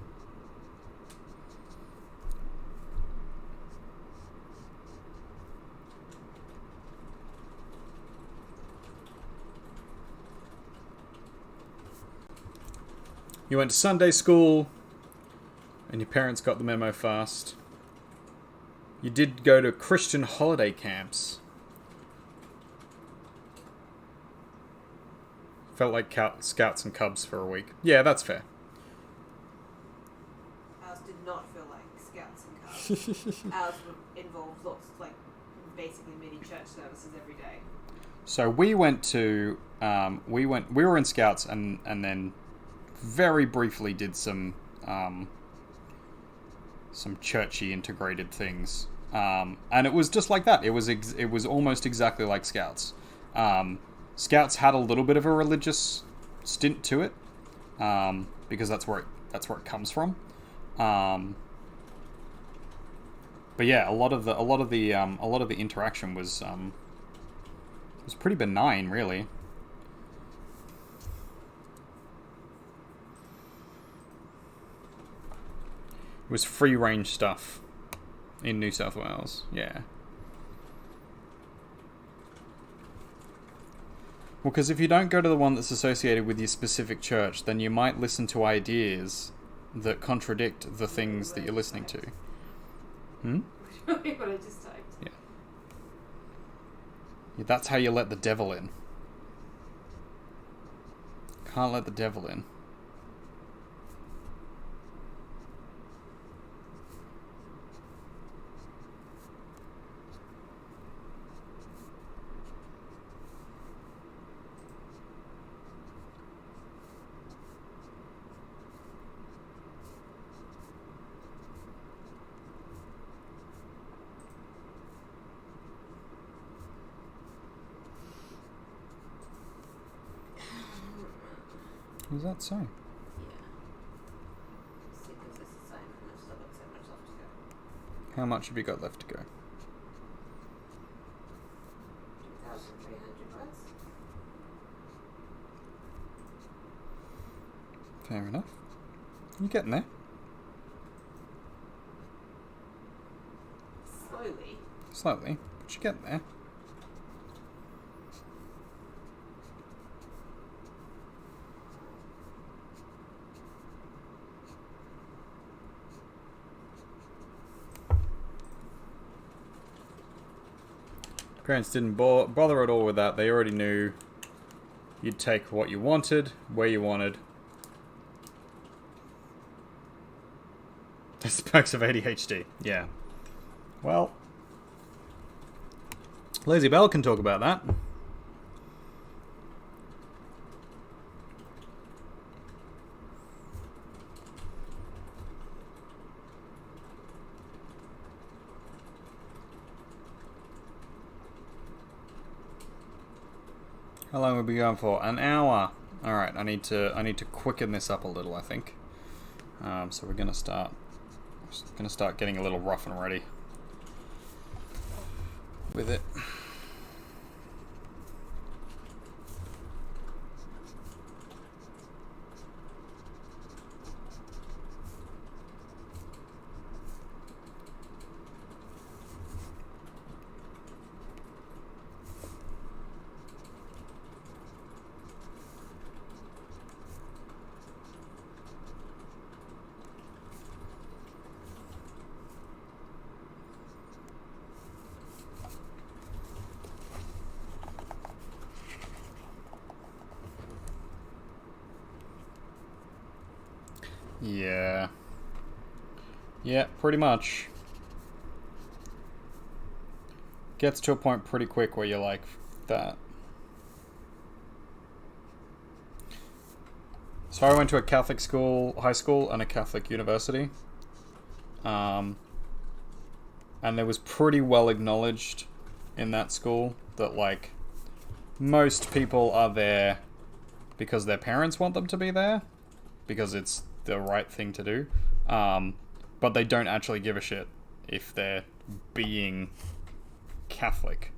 You went to Sunday school, and your parents got the memo fast. You did go to Christian holiday camps. Felt like Scouts and Cubs for a week. Yeah, that's fair. Ours did not feel like Scouts and Cubs. Ours involved lots of like basically mini church services every day. So we went to we were in Scouts and then very briefly did some churchy integrated things, and it was just like that. It was almost exactly like Scouts. Scouts had a little bit of a religious stint to it, because that's where it comes from. But yeah, a lot of the interaction was pretty benign, really. It was free range stuff in New South Wales. Yeah. Well, because if you don't go to the one that's associated with your specific church, then you might listen to ideas that contradict the things that you're listening to. What I just typed. Yeah. That's how you let the devil in. Can't let the devil in. What does that say? Yeah. Sick of this assignment. I've still got so much left to go. How much have you got left to go? 2,300 words. Fair enough. You're getting there. Slowly. Slowly, but you're getting there. Parents didn't bother at all with that. They already knew you'd take what you wanted, where you wanted. The spokes of ADHD. Yeah. Well, Lazy Bell can talk about that. How long will we be going for? An hour. All right. I need to quicken this up a little, I think. So we're gonna start getting a little rough and ready with it. Yeah. Yeah, pretty much. Gets to a point pretty quick where you're like, that. So I went to a Catholic school, high school, and a Catholic university. And it was pretty well acknowledged in that school that, like, most people are there because their parents want them to be there, because it's the right thing to do. But they don't actually give a shit if they're being Catholic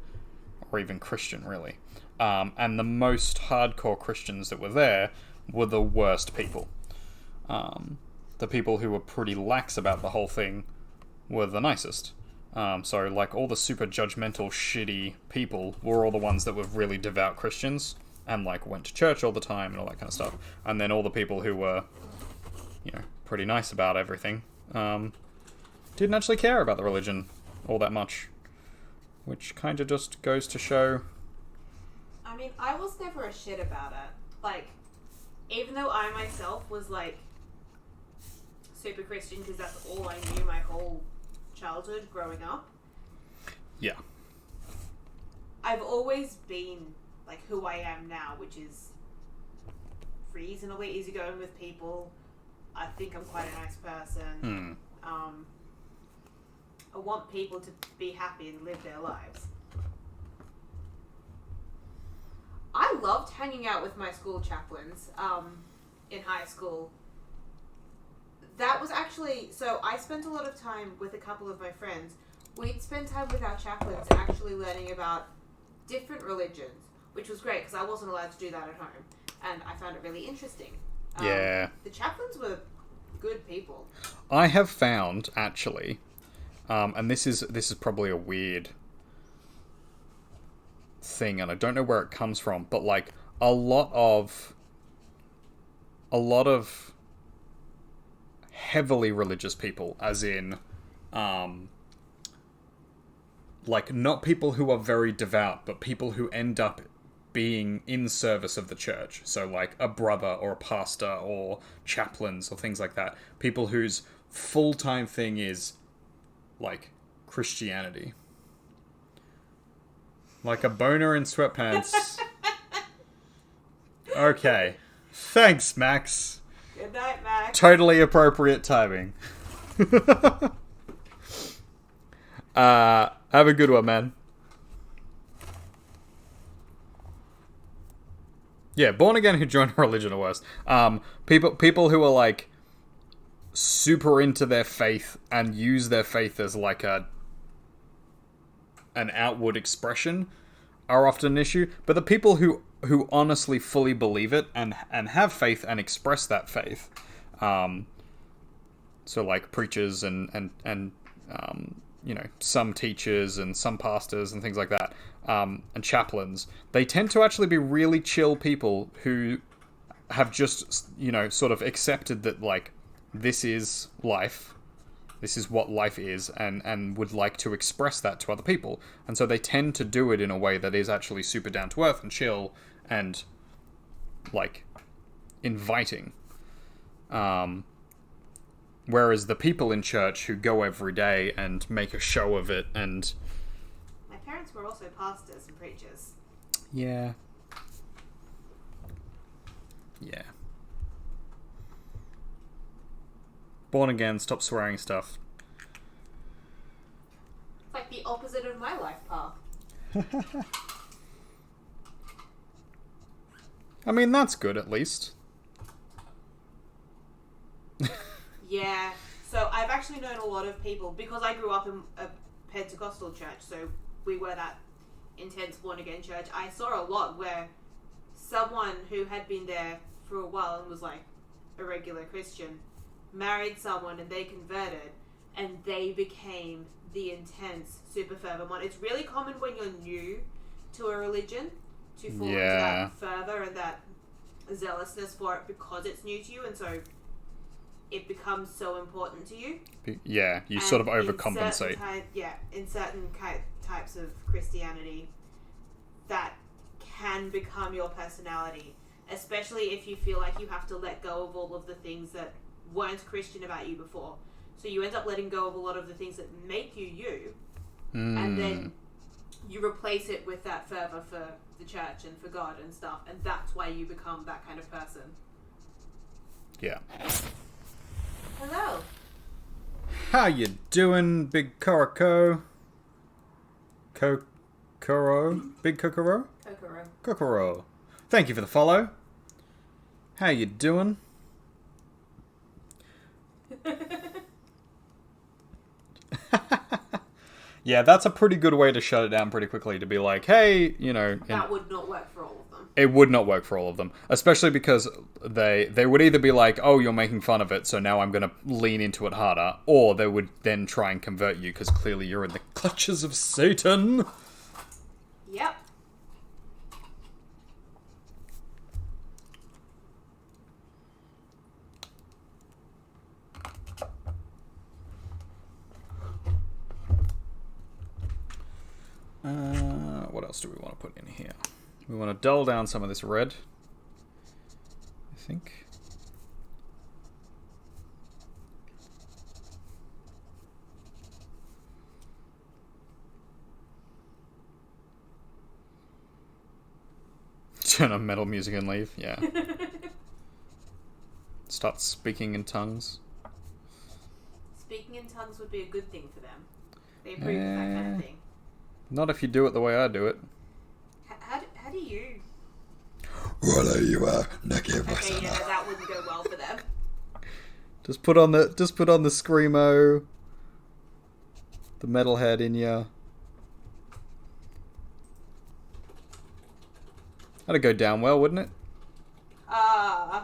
or even Christian, really. And the most hardcore Christians that were there were the worst people. The people who were pretty lax about the whole thing were the nicest. So, like, all the super judgmental, shitty people were all the ones that were really devout Christians and, like, went to church all the time and all that kind of stuff. And then all the people who were, you know, pretty nice about everything, didn't actually care about the religion all that much. Which kind of just goes to show... I mean, I was never a shit about it. Like, even though I myself was, like, super Christian because that's all I knew my whole childhood growing up. Yeah. I've always been, like, who I am now, which is reasonably easygoing with people. I think I'm quite a nice person. I want people to be happy and live their lives. I loved hanging out with my school chaplains in high school. That was actually... So I spent a lot of time with a couple of my friends. We'd spend time with our chaplains actually learning about different religions, which was great because I wasn't allowed to do that at home. And I found it really interesting. Yeah. The chaplains were good people. I have found, actually, and this is probably a weird thing, and I don't know where it comes from, but like a lot of heavily religious people, as in like not people who are very devout, but people who end up being in service of the church. So like a brother or a pastor or chaplains or things like that. People whose full-time thing is like Christianity. Like a boner in sweatpants. Okay. Thanks, Max. Good night, Max. Totally appropriate timing. Have a good one, man. Yeah, born again who join a religion are worse. People who are like super into their faith and use their faith as like an outward expression are often an issue. But the people who honestly fully believe it and have faith and express that faith, so like preachers and you know, some teachers and some pastors and things like that, and chaplains, they tend to actually be really chill people who have just, you know, sort of accepted that, like, this is life, this is what life is, and would like to express that to other people. And so they tend to do it in a way that is actually super down to earth and chill and, like, inviting. Whereas the people in church who go every day and make a show of it and... My parents were also pastors and preachers. Yeah. Yeah. Born again, stop swearing stuff. It's like the opposite of my life path. I mean, that's good at least. Yeah, so I've actually known a lot of people, because I grew up in a Pentecostal church, so we were that intense born-again church. I saw a lot where someone who had been there for a while and was like a regular Christian married someone and they converted and they became the intense, super fervent one. It's really common when you're new to a religion to fall into that fervor and that zealousness for it because it's new to you, and so it becomes so important to you. Yeah, you sort of overcompensate. In certain types of Christianity, that can become your personality, especially if you feel like you have to let go of all of the things that weren't Christian about you before. So you end up letting go of a lot of the things that make you you, and then you replace it with that fervor for the church and for God and stuff, and that's why you become that kind of person. Yeah. Hello. How you doing, Big Corico? Kokoro? Big Kokoro? Kokoro. Kokoro. Thank you for the follow. How you doing? Yeah, that's a pretty good way to shut it down pretty quickly, to be like, hey, you know... That would not work for all of them. It would not work for all of them. Especially because they would either be like, oh, you're making fun of it, so now I'm going to lean into it harder. Or they would then try and convert you, because clearly you're in the clutches of Satan. Yep. What else do we want to put in here? We want to dull down some of this red, I think. Turn on metal music and leave, yeah. Start speaking in tongues. Speaking in tongues would be a good thing for them. They approve of that kind of thing. Not if you do it the way I do it. How do you? Okay, Okay, yeah, that wouldn't go well for them. Just put on the screamo. The metalhead in ya. That'd go down well, wouldn't it? I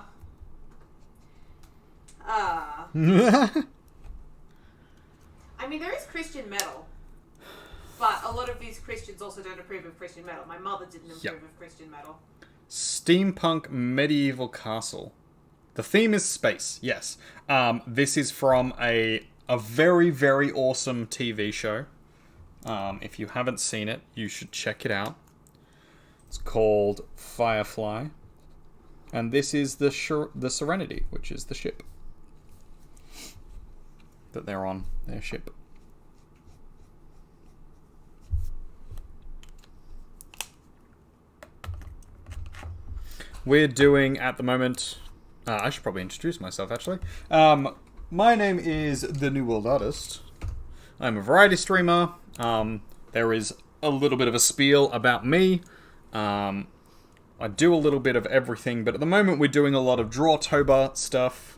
mean, there is Christian metal. But a lot of these Christians also don't approve of Christian metal. My mother didn't approve of Christian metal. Steampunk medieval castle. The theme is space, yes. This is from a very, very awesome TV show. If you haven't seen it, you should check it out. It's called Firefly. And this is the Serenity, which is the ship that they're on, their ship. We're doing, at the moment... I should probably introduce myself, actually. My name is The New World Artist. I'm a variety streamer. There is a little bit of a spiel about me. I do a little bit of everything, but at the moment we're doing a lot of Drawtober stuff,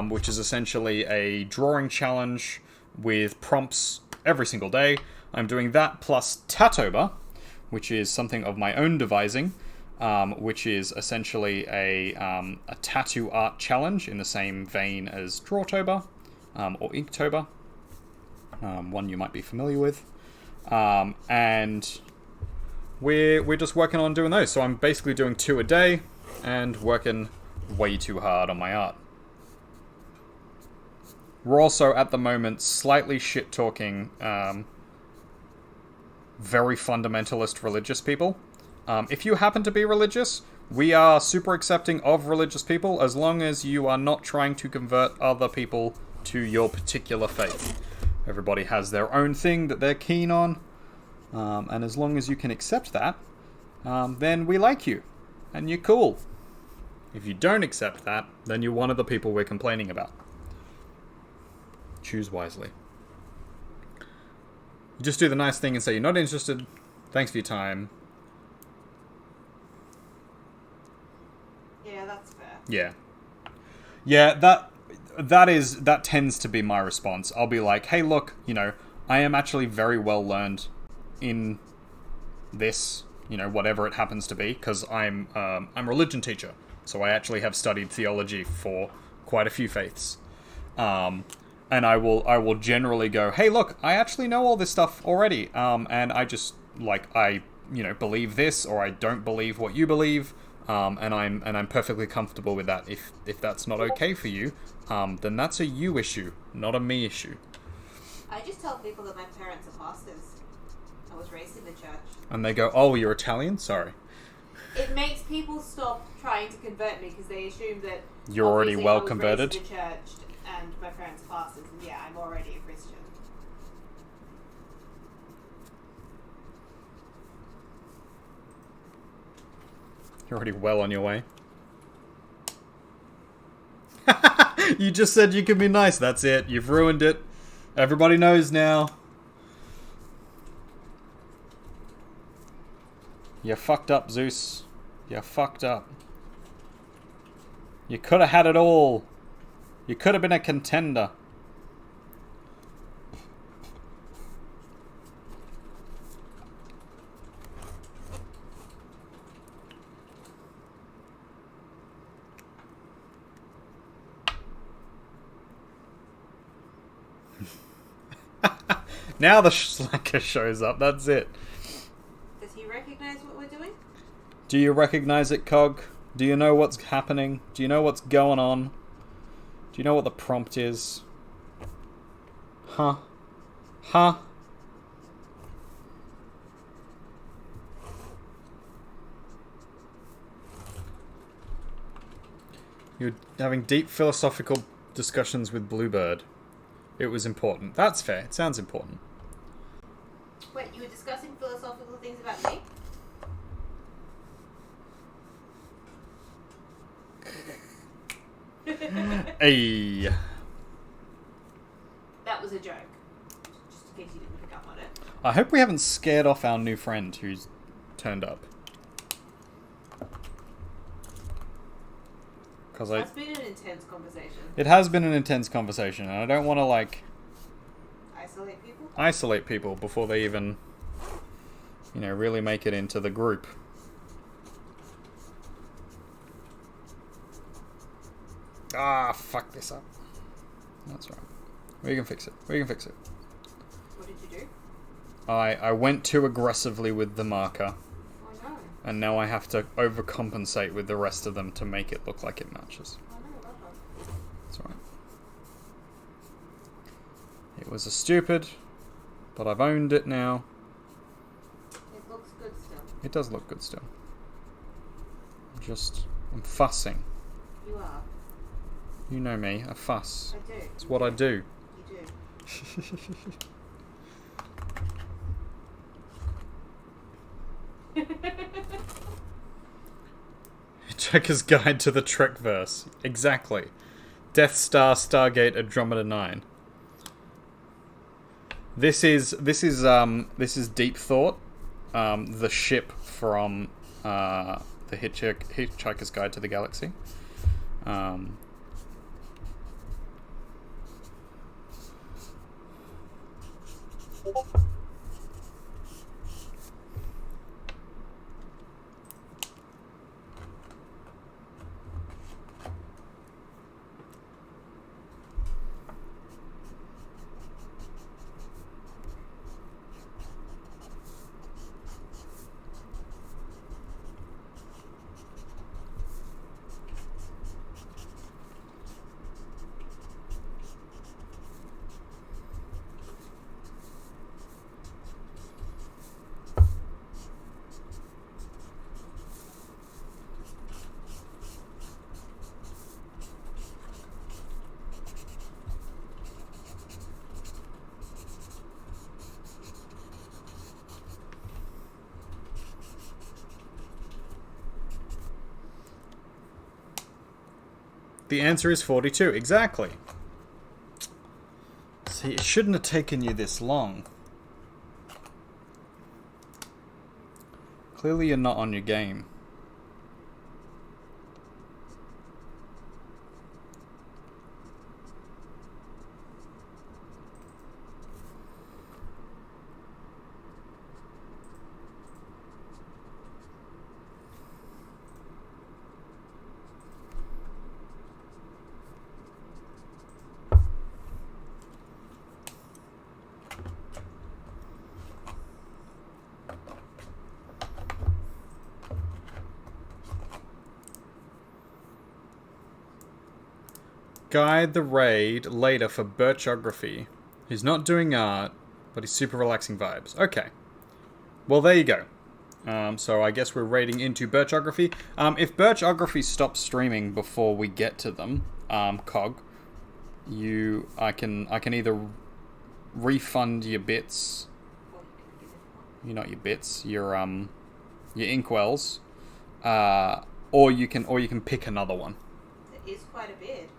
which is essentially a drawing challenge with prompts every single day. I'm doing that plus Tatober, which is something of my own devising, which is essentially a tattoo art challenge in the same vein as Drawtober, or Inktober, one you might be familiar with. And we're just working on doing those. So I'm basically doing 2 a day and working way too hard on my art. We're also at the moment slightly shit-talking very fundamentalist religious people. If you happen to be religious, we are super accepting of religious people as long as you are not trying to convert other people to your particular faith. Everybody has their own thing that they're keen on. And as long as you can accept that, then we like you. And you're cool. If you don't accept that, then you're one of the people we're complaining about. Choose wisely. You just do the nice thing and say you're not interested. Thanks for your time. Yeah, that's fair. Yeah. Yeah, that tends to be my response. I'll be like, hey, look, I am actually very well learned in this, whatever it happens to be, because I'm a religion teacher, so I actually have studied theology for quite a few faiths, and I will generally go, hey, look, I actually know all this stuff already, and I just I believe this, or I don't believe what you believe, and I'm perfectly comfortable with that. If that's not okay for you, then that's a you issue, not a me issue. I just tell people that my parents are pastors. I was raised in the church. And they go, oh, you're Italian? Sorry. It makes people stop trying to convert me because they assume that you're already well converted. I was raised in the church and my parents are pastors, and yeah, I'm already a Christian. You're already well on your way. You just said you can be nice. That's it. You've ruined it. Everybody knows now. You fucked up, Zeus. You fucked up. You could have had it all. You could have been a contender. Now the slacker shows up, that's it. Does he recognize what we're doing? Do you recognize it, Cog? Do you know what's happening? Do you know what's going on? Do you know what the prompt is? Huh? Huh? You're having deep philosophical discussions with Bluebird. It was important. That's fair. It sounds important. Wait, you were discussing philosophical things about me? Hey. That was a joke. Just in case you didn't pick up on it. I hope we haven't scared off our new friend who's turned up. Because It's been an intense conversation. It has been an intense conversation, and I don't want to, like... Isolate people before they even, really make it into the group. Ah, fuck this up. That's right. We can fix it. What did you do? I went too aggressively with the marker. Oh no. And now I have to overcompensate with the rest of them to make it look like it matches. Oh no, Rafa. That's right. It was a stupid, but I've owned it now. It looks good still. It does look good still. I'm fussing. You are. You know me, I fuss. I do. It's what I do. You do. Checker's Guide to the Trekverse. Exactly. Death Star, Stargate, Andromeda 9. This is Deep Thought, the ship from the Hitchhiker's Guide to the Galaxy. The answer is 42. Exactly. See, it shouldn't have taken you this long. Clearly you're not on your game. Guide the raid later for Birchography. He's not doing art, but he's super relaxing vibes. Okay. Well, there you go. So I guess we're raiding into Birchography. If Birchography stops streaming before we get to them, Cog, I can either refund your bits. Not your bits, your inkwells, or you can pick another one. It is quite a bit.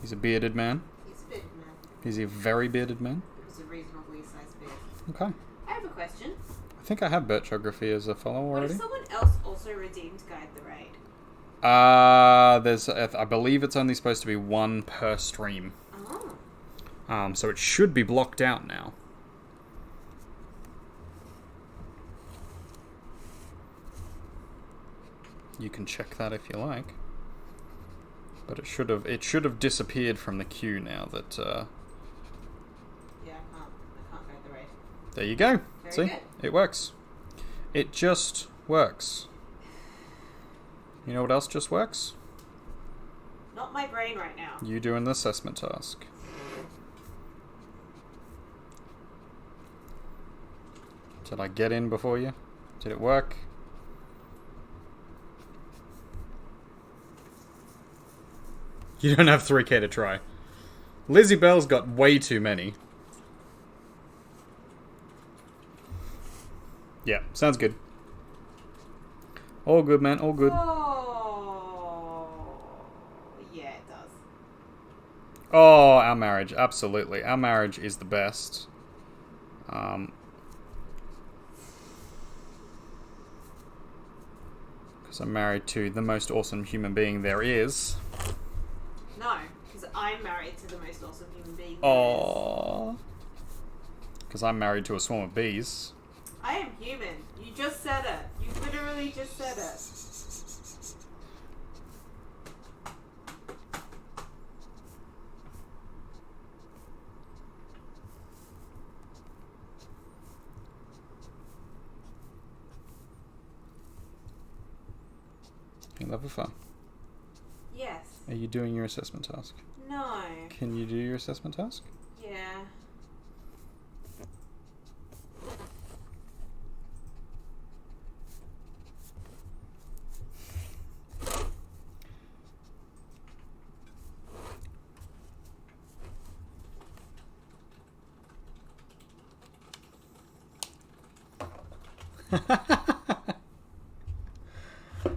He's a bearded man. He's a bearded man. He's a very bearded man. It was a reasonably sized beard. Okay. I have a question. I think I have Birchography as a follow What already. if someone else also redeemed Guide the Raid? I believe it's only supposed to be one per stream. Oh. So it should be blocked out now. You can check that if you like. But it should have disappeared from the queue now that Yeah, I can't Guide the Raid. there you go. Very See? good. It works. It just works. You know what else just works? Not my brain right now. You doing the assessment task. Did I get in before you? Did it work? You don't have 3k to try. Lizzie Bell's got way too many. Yeah, sounds good. All good, man. All good. Oh, yeah, it does. Oh, our marriage. Absolutely. Our marriage is the best. So I'm married to the most awesome human being there is. No, because I'm married to the most awesome human being. Aww. Because I'm married to a swarm of bees. I am human. You just said it. You literally just said it. Level 4. Yes. Are you doing your assessment task? No. Can you do your assessment task? Yeah.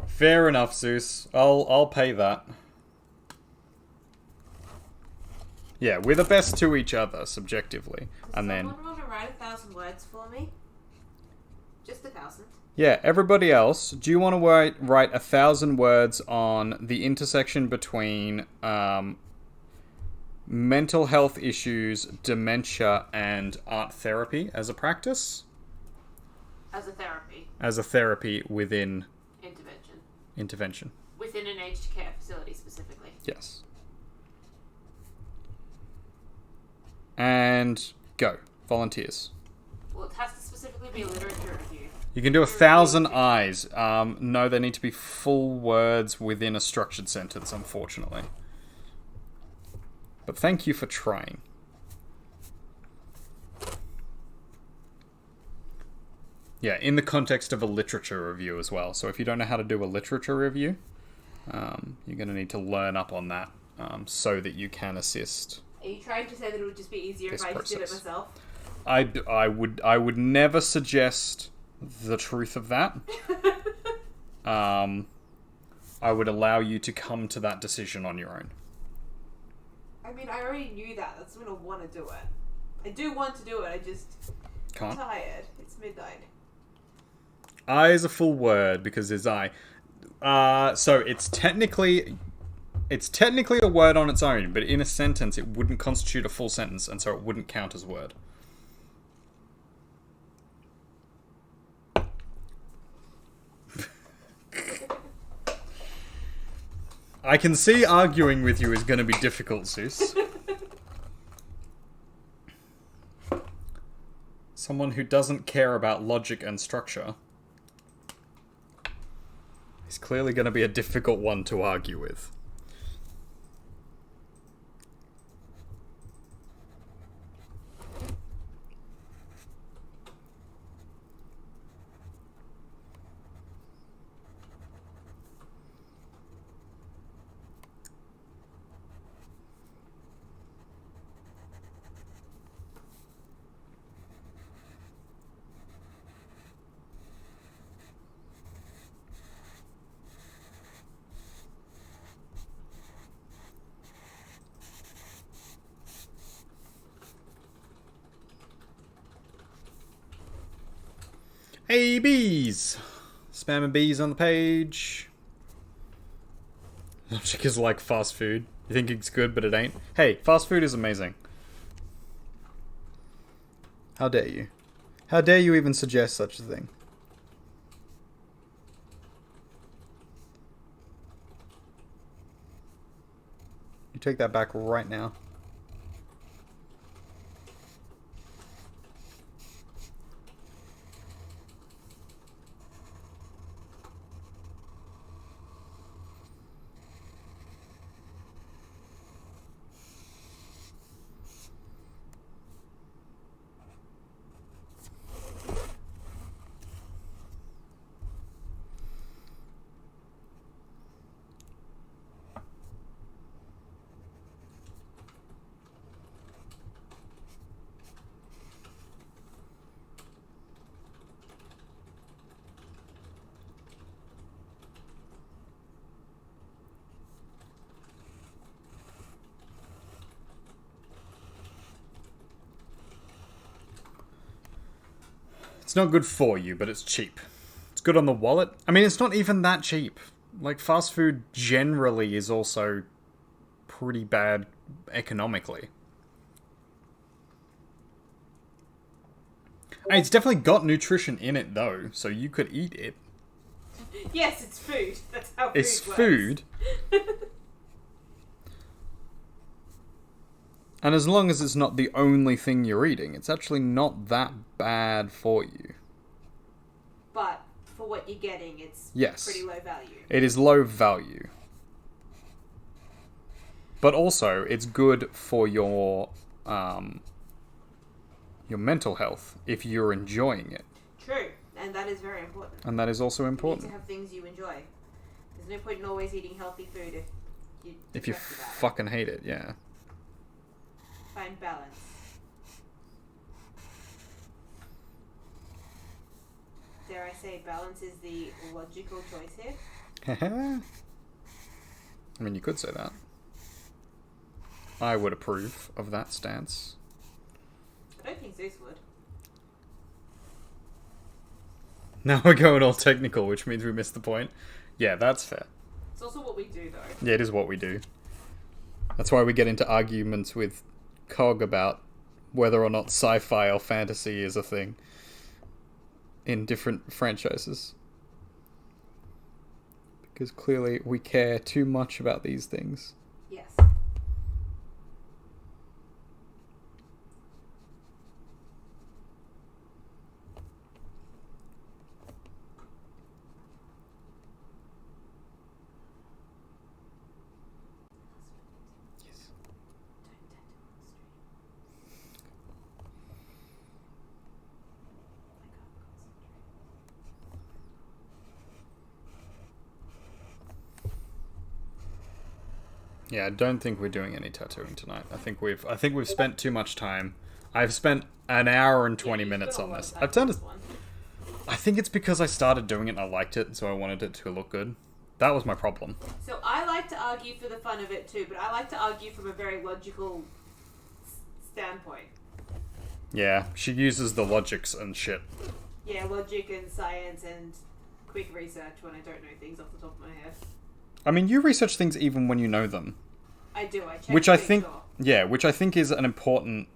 Fair enough, Zeus. I'll pay that. Yeah, we're the best to each other, subjectively. Does someone want to write 1,000 words for me? Just 1,000. Yeah, everybody else, do you want to write 1,000 words on the intersection between mental health issues, dementia, and art therapy as a practice? As a therapy. As a therapy within Intervention. Within an aged care facility specifically. Yes. And go. Volunteers. Well, it has to specifically be a literature review. You can do 1,000 eyes. No, they need to be full words within a structured sentence, unfortunately. But thank you for trying. Yeah, in the context of a literature review as well. So if you don't know how to do a literature review, you're going to need to learn up on that so that you can assist. Are you trying to say that it would just be easier if I just did it myself? I would never suggest the truth of that. I would allow you to come to that decision on your own. I mean, I already knew that. That's when I want to do it. I do want to do it. I just can't. I'm tired. It's midnight. I is a full word because there's I. So it's technically a word on its own, but in a sentence it wouldn't constitute a full sentence, and so it wouldn't count as a word. I can see arguing with you is going to be difficult, Zeus. Someone who doesn't care about logic and structure is clearly going to be a difficult one to argue with. Hey, bees! Spamming bees on the page. Logic is like fast food. You think it's good, but it ain't. Hey, fast food is amazing. How dare you? How dare you even suggest such a thing? You take that back right now. It's not good for you, but it's cheap. It's good on the wallet. I mean, it's not even that cheap. Like, fast food generally is also pretty bad economically. And it's definitely got nutrition in it, though, so you could eat it. Yes, it's food. That's how food It's works. food. And as long as it's not the only thing you're eating, it's actually not that bad for you. But for what you're getting, it's Yes. pretty low value. It is low value. But also, it's good for your mental health if you're enjoying it. True, and that is very important. And that is also You need important. to have things you enjoy. There's no point in always eating healthy food if If you depressed about it. fucking hate it, yeah. Find balance. Dare I say balance is the logical choice here? I mean, you could say that. I would approve of that stance. I don't think Zeus would. Now we're going all technical, which means we missed the point. Yeah, that's fair. It's also what we do, though. Yeah, it is what we do. That's why we get into arguments with Cog about whether or not sci-fi or fantasy is a thing in different franchises. Because clearly we care too much about these things. Yes. Yes. Yeah, I don't think we're doing any tattooing tonight. I think we've spent too much time. I've spent an hour and 20 minutes on this. I've done it. I think it's because I started doing it and I liked it, so I wanted it to look good. That was my problem. So I like to argue for the fun of it too, but I like to argue from a very logical standpoint. Yeah, she uses the logics and shit. Yeah, logic and science and quick research when I don't know things off the top of my head. I mean, you research things even when you know them. I do. I check. Which to I make think, sure. yeah, which I think is an important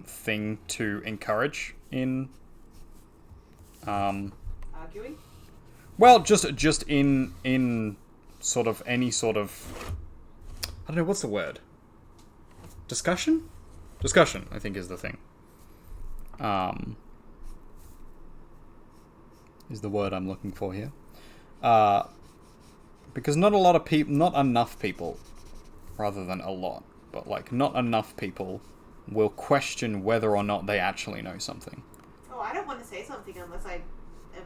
thing to encourage in, Arguing. well, just in sort of any sort of, I don't know, what's the word? Discussion? Discussion, I think, is the thing. Is the word I'm looking for here. Because not enough people, rather than a lot, but like not enough people will question whether or not they actually know something. Oh, I don't want to say something unless I can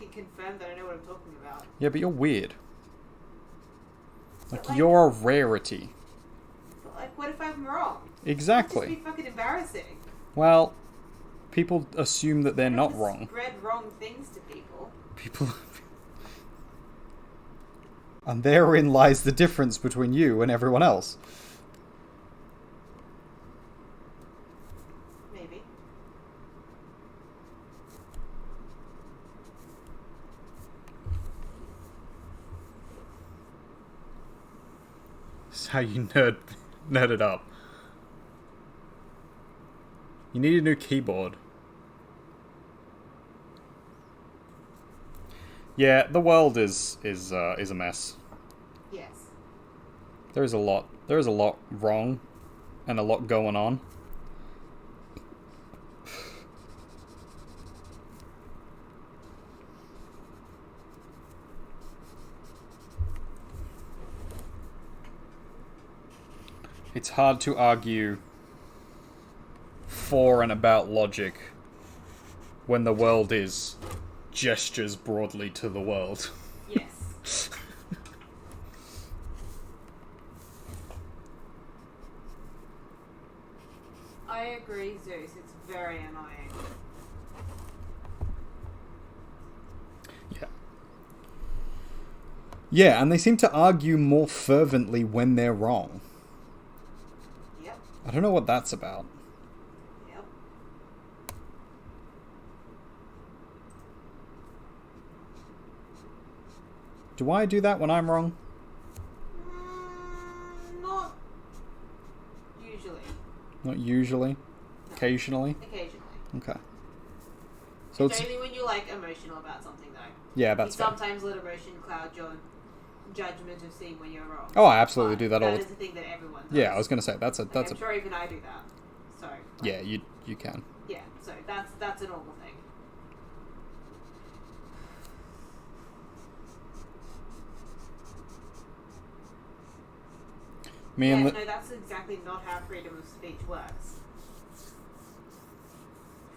confirm that I know what I'm talking about. Yeah, but you're weird. But, Like, you're a rarity. But like, what if I'm wrong? Exactly. It'd just be fucking embarrassing. Well, people assume that they're I not just wrong. Spread wrong things to people. People. And therein lies the difference between you and everyone else. Maybe. This is how you nerd it up. You need a new keyboard. Yeah, the world is a mess. Yes. There is a lot wrong and a lot going on. It's hard to argue for and about logic when the world is gestures broadly to the world. Yes. I agree, Zeus. It's very annoying. Yeah. Yeah, and they seem to argue more fervently when they're wrong. Yep. I don't know what that's about. Yep. Do I do that when I'm wrong? Not usually. Not usually. Occasionally. Occasionally. Okay. So It's only when you're like emotional about something though. Yeah, that's you fair. sometimes let emotion cloud your judgment of seeing when you're wrong. Oh, I absolutely do that all That the is a thing that everyone does. Yeah, I was gonna say that's I'm sure even I do that. So yeah, you can. Yeah, so that's a normal thing. No, that's exactly not how freedom of speech works.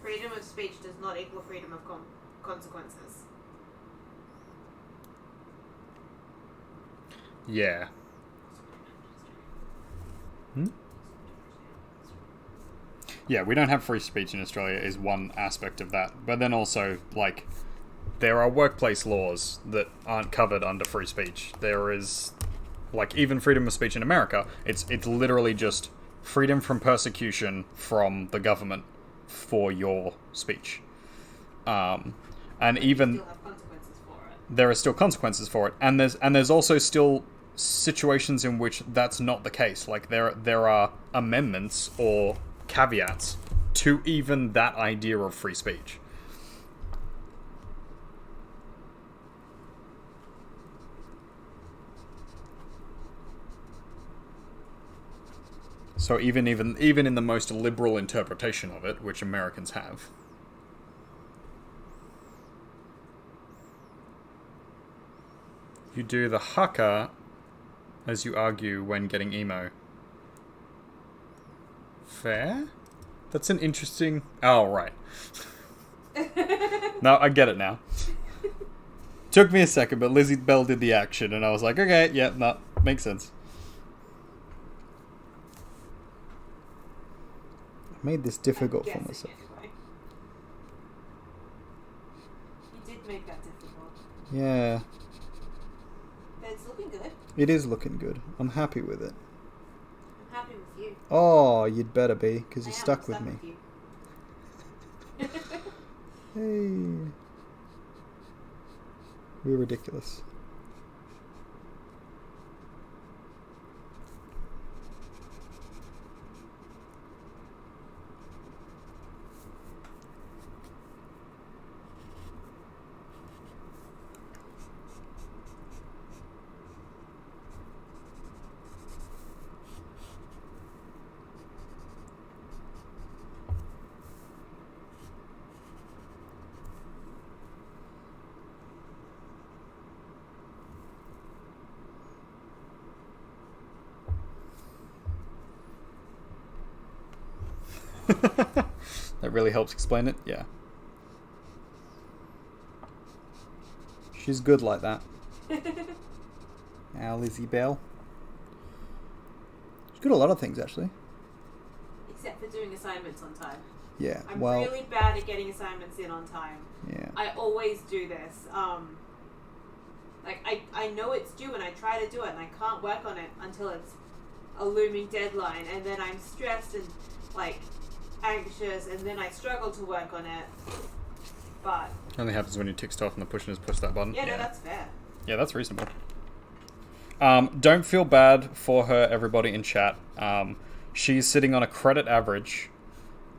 Freedom of speech does not equal freedom of consequences. Yeah. Yeah, we don't have free speech in Australia is one aspect of that. But then also, like, there are workplace laws that aren't covered under free speech. There is, like, even freedom of speech in America, it's literally just freedom from persecution from the government for your speech. And even Still have consequences for it. there are still consequences for it, and there's also still situations in which that's not the case. Like there are amendments or caveats to even that idea of free speech. So even in the most liberal interpretation of it, which Americans have. You do the haka as you argue when getting emo. Fair? That's an interesting... Oh, right. No, I get it now. Took me a second, but Lizzie Bell did the action, and I was like, okay, yeah, no, makes sense. I made this difficult for myself. Anyway. You did make that difficult. Yeah. But it's looking good. It is looking good. I'm happy with it. I'm happy with you. Oh, you'd better be, because you're I'm stuck with me. you. Hey. We're ridiculous. That really helps explain it, yeah. She's good like that. Our Lizzie Bell. She's good at a lot of things, actually. Except for doing assignments on time. Yeah, I'm well... really bad at getting assignments in on time. Yeah. I always do this. Like, I know it's due and I try to do it and I can't work on it until it's a looming deadline, and then I'm stressed and, like, anxious, and then I struggle to work on it. But It only happens when you tick stuff and the push that button. yeah, no, that's fair. Yeah, that's reasonable. Don't feel bad for her, everybody in chat. She's sitting on a credit average,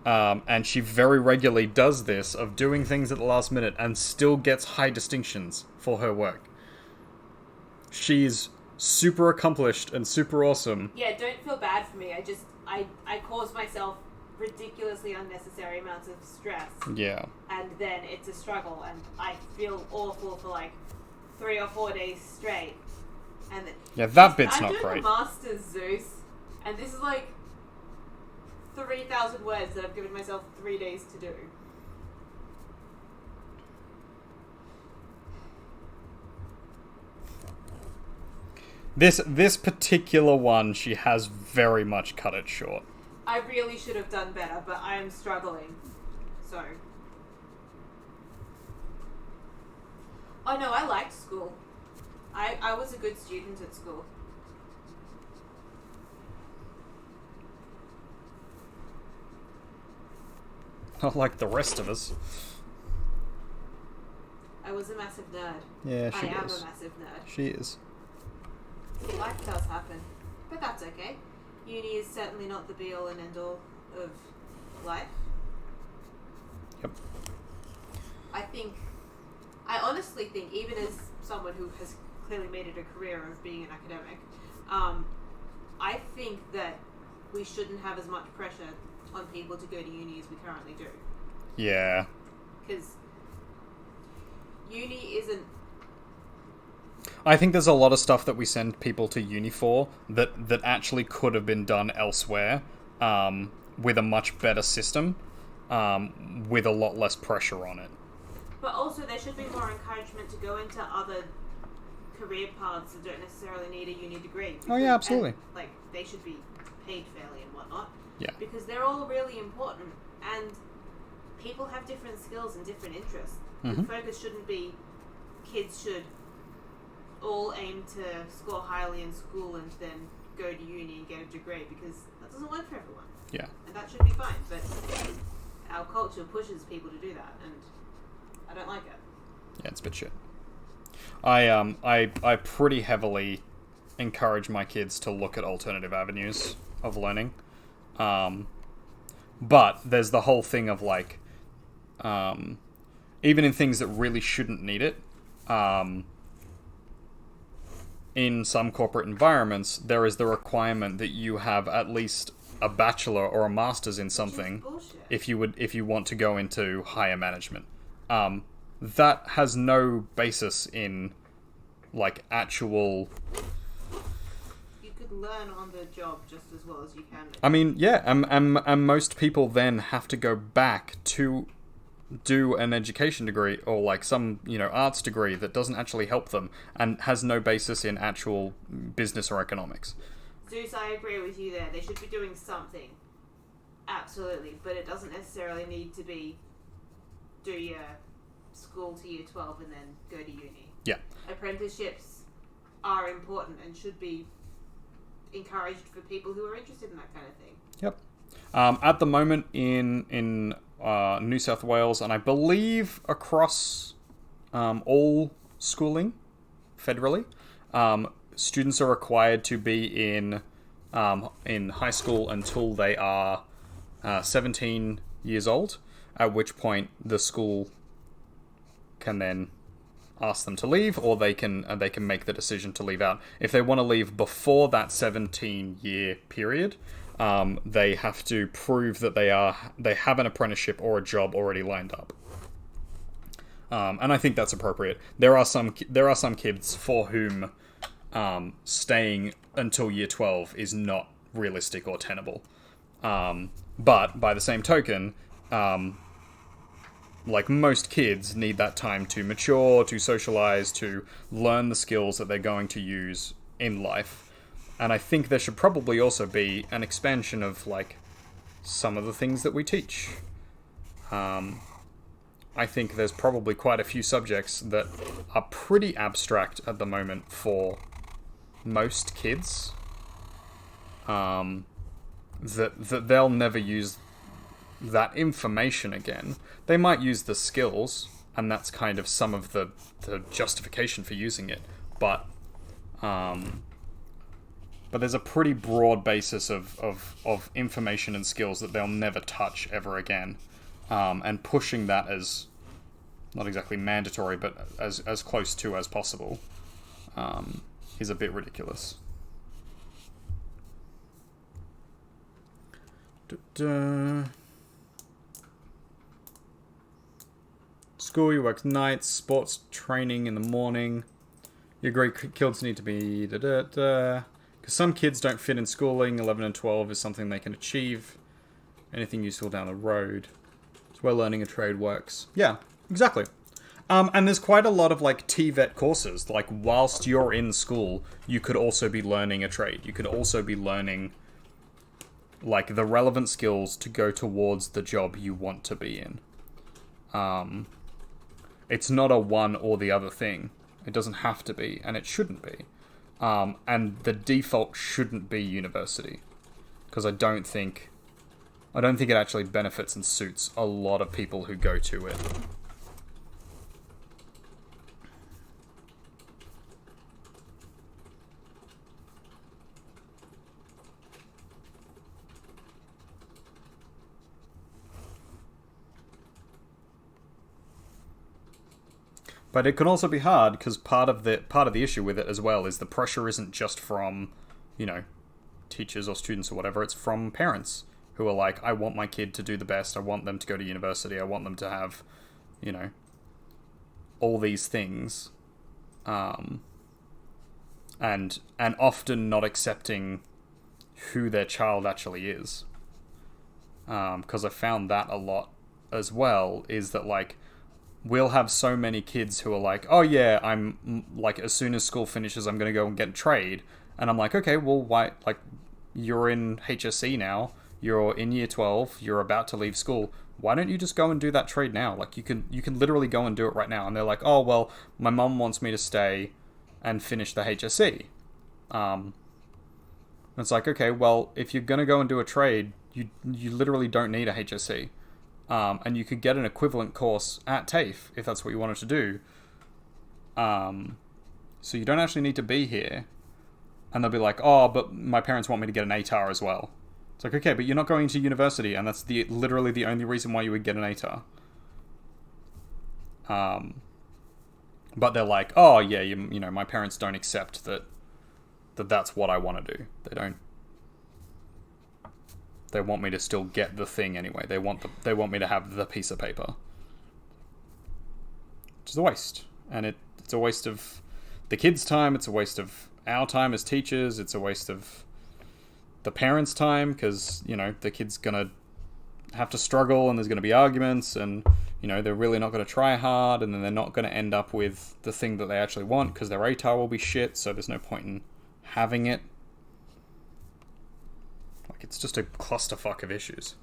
and she very regularly does this, of doing things at the last minute, and still gets high distinctions for her work. She's super accomplished and super awesome. Yeah, don't feel bad for me. I cause myself ridiculously unnecessary amounts of stress. Yeah. And then it's a struggle, and I feel awful for like 3 or 4 days straight. And Yeah, that bit's not I'm doing great. the Master's Zeus, and this is like 3,000 words that I've given myself 3 days to do. This particular one, she has very much cut it short. I really should have done better, but I am struggling. So. Oh no, I liked school. I was a good student at school. Not like the rest of us. I was a massive nerd. Yeah, I she am is. a massive nerd. She is. Life does happen. But that's okay. Uni is certainly not the be-all and end-all of life. Yep. I honestly think, even as someone who has clearly made it a career of being an academic, I think that we shouldn't have as much pressure on people to go to uni as we currently do. Yeah. Because uni isn't... I think there's a lot of stuff that we send people to uni for that actually could have been done elsewhere, with a much better system, with a lot less pressure on it. But also there should be more encouragement to go into other career paths that don't necessarily need a uni degree. Oh yeah, absolutely. And, like, they should be paid fairly and whatnot. Yeah. Because they're all really important, and people have different skills and different interests. The focus shouldn't be kids should all aim to score highly in school and then go to uni and get a degree, because that doesn't work for everyone. Yeah. And that should be fine, but our culture pushes people to do that, and I don't like it. Yeah, it's a bit shit. I pretty heavily encourage my kids to look at alternative avenues of learning. But there's the whole thing of like, even in things that really shouldn't need it, in some corporate environments, there is the requirement that you have at least a bachelor or a master's in something if you want to go into higher management. That has no basis in like actual... You could learn on the job just as well as you can. I mean, yeah, and most people then have to go back to do an education degree or like some, arts degree that doesn't actually help them and has no basis in actual business or economics. Zeus, I agree with you there. They should be doing something. Absolutely. But it doesn't necessarily need to be do your school to year 12 and then go to uni. Yeah. Apprenticeships are important and should be encouraged for people who are interested in that kind of thing. Yep. At the moment in New South Wales, and I believe across all schooling federally, students are required to be in high school until they are 17 years old, at which point the school can then ask them to leave, or they can make the decision to leave out. If they want to leave before that 17-year period, they have to prove that they have an apprenticeship or a job already lined up. And I think that's appropriate. There are some kids for whom staying until year 12 is not realistic or tenable. But by the same token, like most kids need that time to mature, to socialize, to learn the skills that they're going to use in life. And I think there should probably also be an expansion of like some of the things that we teach. I think there's probably quite a few subjects that are pretty abstract at the moment for most kids. That they'll never use that information again. They might use the skills, and that's kind of some of the justification for using it. But there's a pretty broad basis of information and skills that they'll never touch ever again. And pushing that as not exactly mandatory, but as close to as possible, is a bit ridiculous. School, you work nights, sports training in the morning. You agree kids need to be because some kids don't fit in schooling. 11 and 12 is something they can achieve. Anything useful down the road. It's where learning a trade works. Yeah, exactly. And there's quite a lot of like TVET courses. Like whilst you're in school, you could also be learning a trade. You could also be learning like the relevant skills to go towards the job you want to be in. It's not a one or the other thing. It doesn't have to be, and it shouldn't be. And the default shouldn't be university, because I don't think it actually benefits and suits a lot of people who go to it. But it can also be hard because part of the issue with it as well is the pressure isn't just from, you know, teachers or students or whatever. It's from parents who are like, I want my kid to do the best. I want them to go to university. I want them to have, you know, all these things, and often not accepting who their child actually is. Because I found that a lot as well, is that, like, we'll have so many kids who are like, oh yeah, I'm, like, as soon as school finishes, I'm going to go and get a trade. And I'm like, okay, well, why, like, you're in HSC now, you're in year 12, you're about to leave school. Why don't you just go and do that trade now? Like, you can literally go and do it right now. And they're like, oh, well, my mum wants me to stay and finish the HSC. It's like, okay, well, if you're going to go and do a trade, you literally don't need a HSC. And you could get an equivalent course at TAFE if that's what you wanted to do. So you don't actually need to be here. And they'll be like, oh, but my parents want me to get an ATAR as well. It's like, okay, but you're not going to university, and that's literally the only reason why you would get an ATAR. But they're like, oh, yeah, you know, my parents don't accept that's what I want to do. They want me to still get the thing anyway. They want me to have the piece of paper. Which is a waste. And it's a waste of the kids' time, it's a waste of our time as teachers, it's a waste of the parents' time, because, you know, the kid's gonna have to struggle and there's gonna be arguments, and, you know, they're really not gonna try hard, and then they're not gonna end up with the thing that they actually want because their ATAR will be shit, so there's no point in having it. Like, it's just a clusterfuck of issues.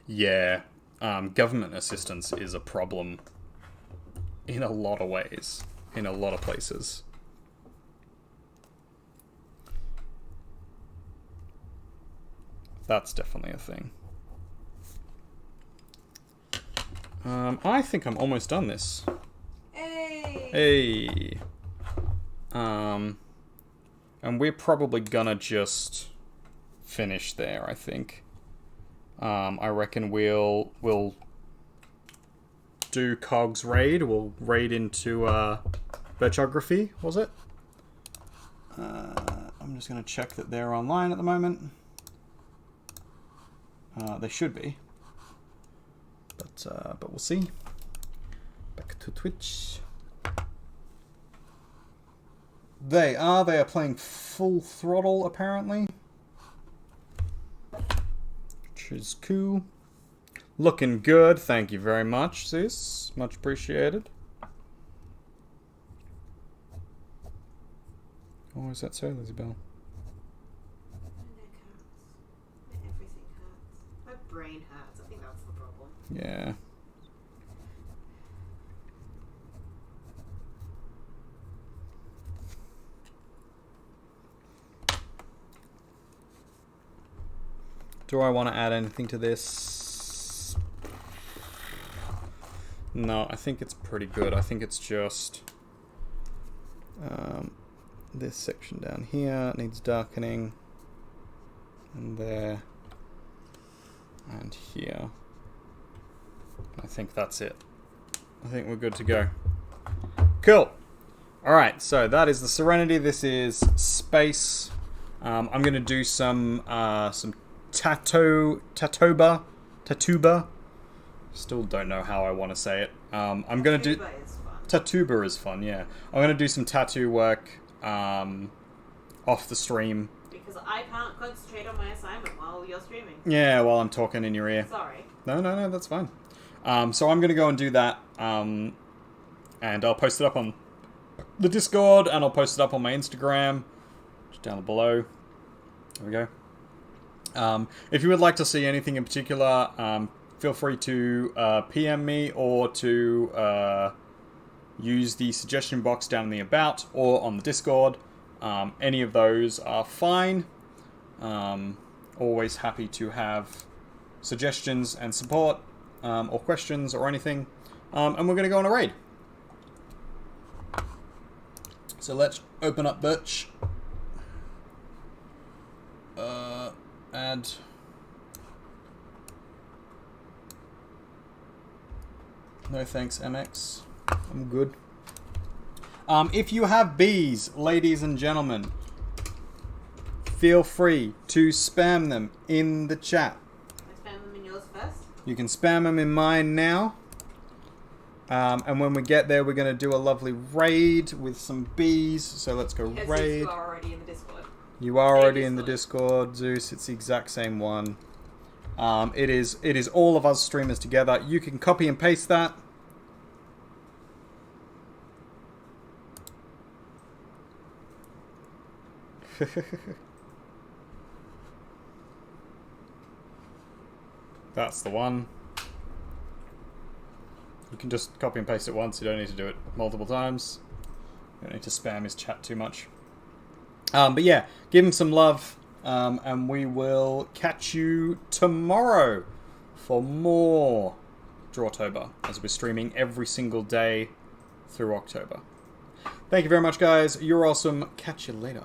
Yeah, government assistance is a problem in a lot of ways, in a lot of places. That's definitely a thing. I think I'm almost done this. Hey! And we're probably gonna just finish there, I think. I reckon we'll do Cog's raid. We'll raid into Birchography, was it? I'm just going to check that they're online at the moment. They should be. But we'll see. Back to Twitch. They are playing Full Throttle, apparently. Which is cool. Looking good, thank you very much, sis. Much appreciated. Oh, is that so, Lizzie Bell? My neck hurts. My everything hurts. My brain hurts. I think that's the problem. Yeah. Do I want to add anything to this? No, I think it's pretty good. I think it's just this section down here needs darkening, and there, and here. I think that's it. I think we're good to go. Cool. Alright, so that is the Serenity. This is space. I'm going to do some Tatuba. Still don't know how I want to say it. I'm going to do... Tatuba is fun, yeah. I'm going to do some tattoo work off the stream. Because I can't concentrate on my assignment while you're streaming. Yeah, while I'm talking in your ear. Sorry. No, that's fine. So I'm going to go and do that. And I'll post it up on the Discord, and I'll post it up on my Instagram. Just down below. There we go. If you would like to see anything in particular, feel free to PM me or to use the suggestion box down in the About or on the Discord. Any of those are fine. Always happy to have suggestions and support or questions or anything. And we're going to go on a raid. So let's open up Birch. Add No thanks, MX. I'm good. If you have bees, ladies and gentlemen, feel free to spam them in the chat. I spam them in yours first. You can spam them in mine now. And when we get there, we're going to do a lovely raid with some bees. So let's go Yes, raid. you are already in the Discord. You are already in the Discord, Zeus. It's the exact same one. It is all of us streamers together. You can copy and paste that. That's the one. You can just copy and paste it once. You don't need to do it multiple times. You don't need to spam his chat too much. But yeah, give him some love. And we will catch you tomorrow for more Drawtober, as we're streaming every single day through October. Thank you very much, guys. You're awesome. Catch you later.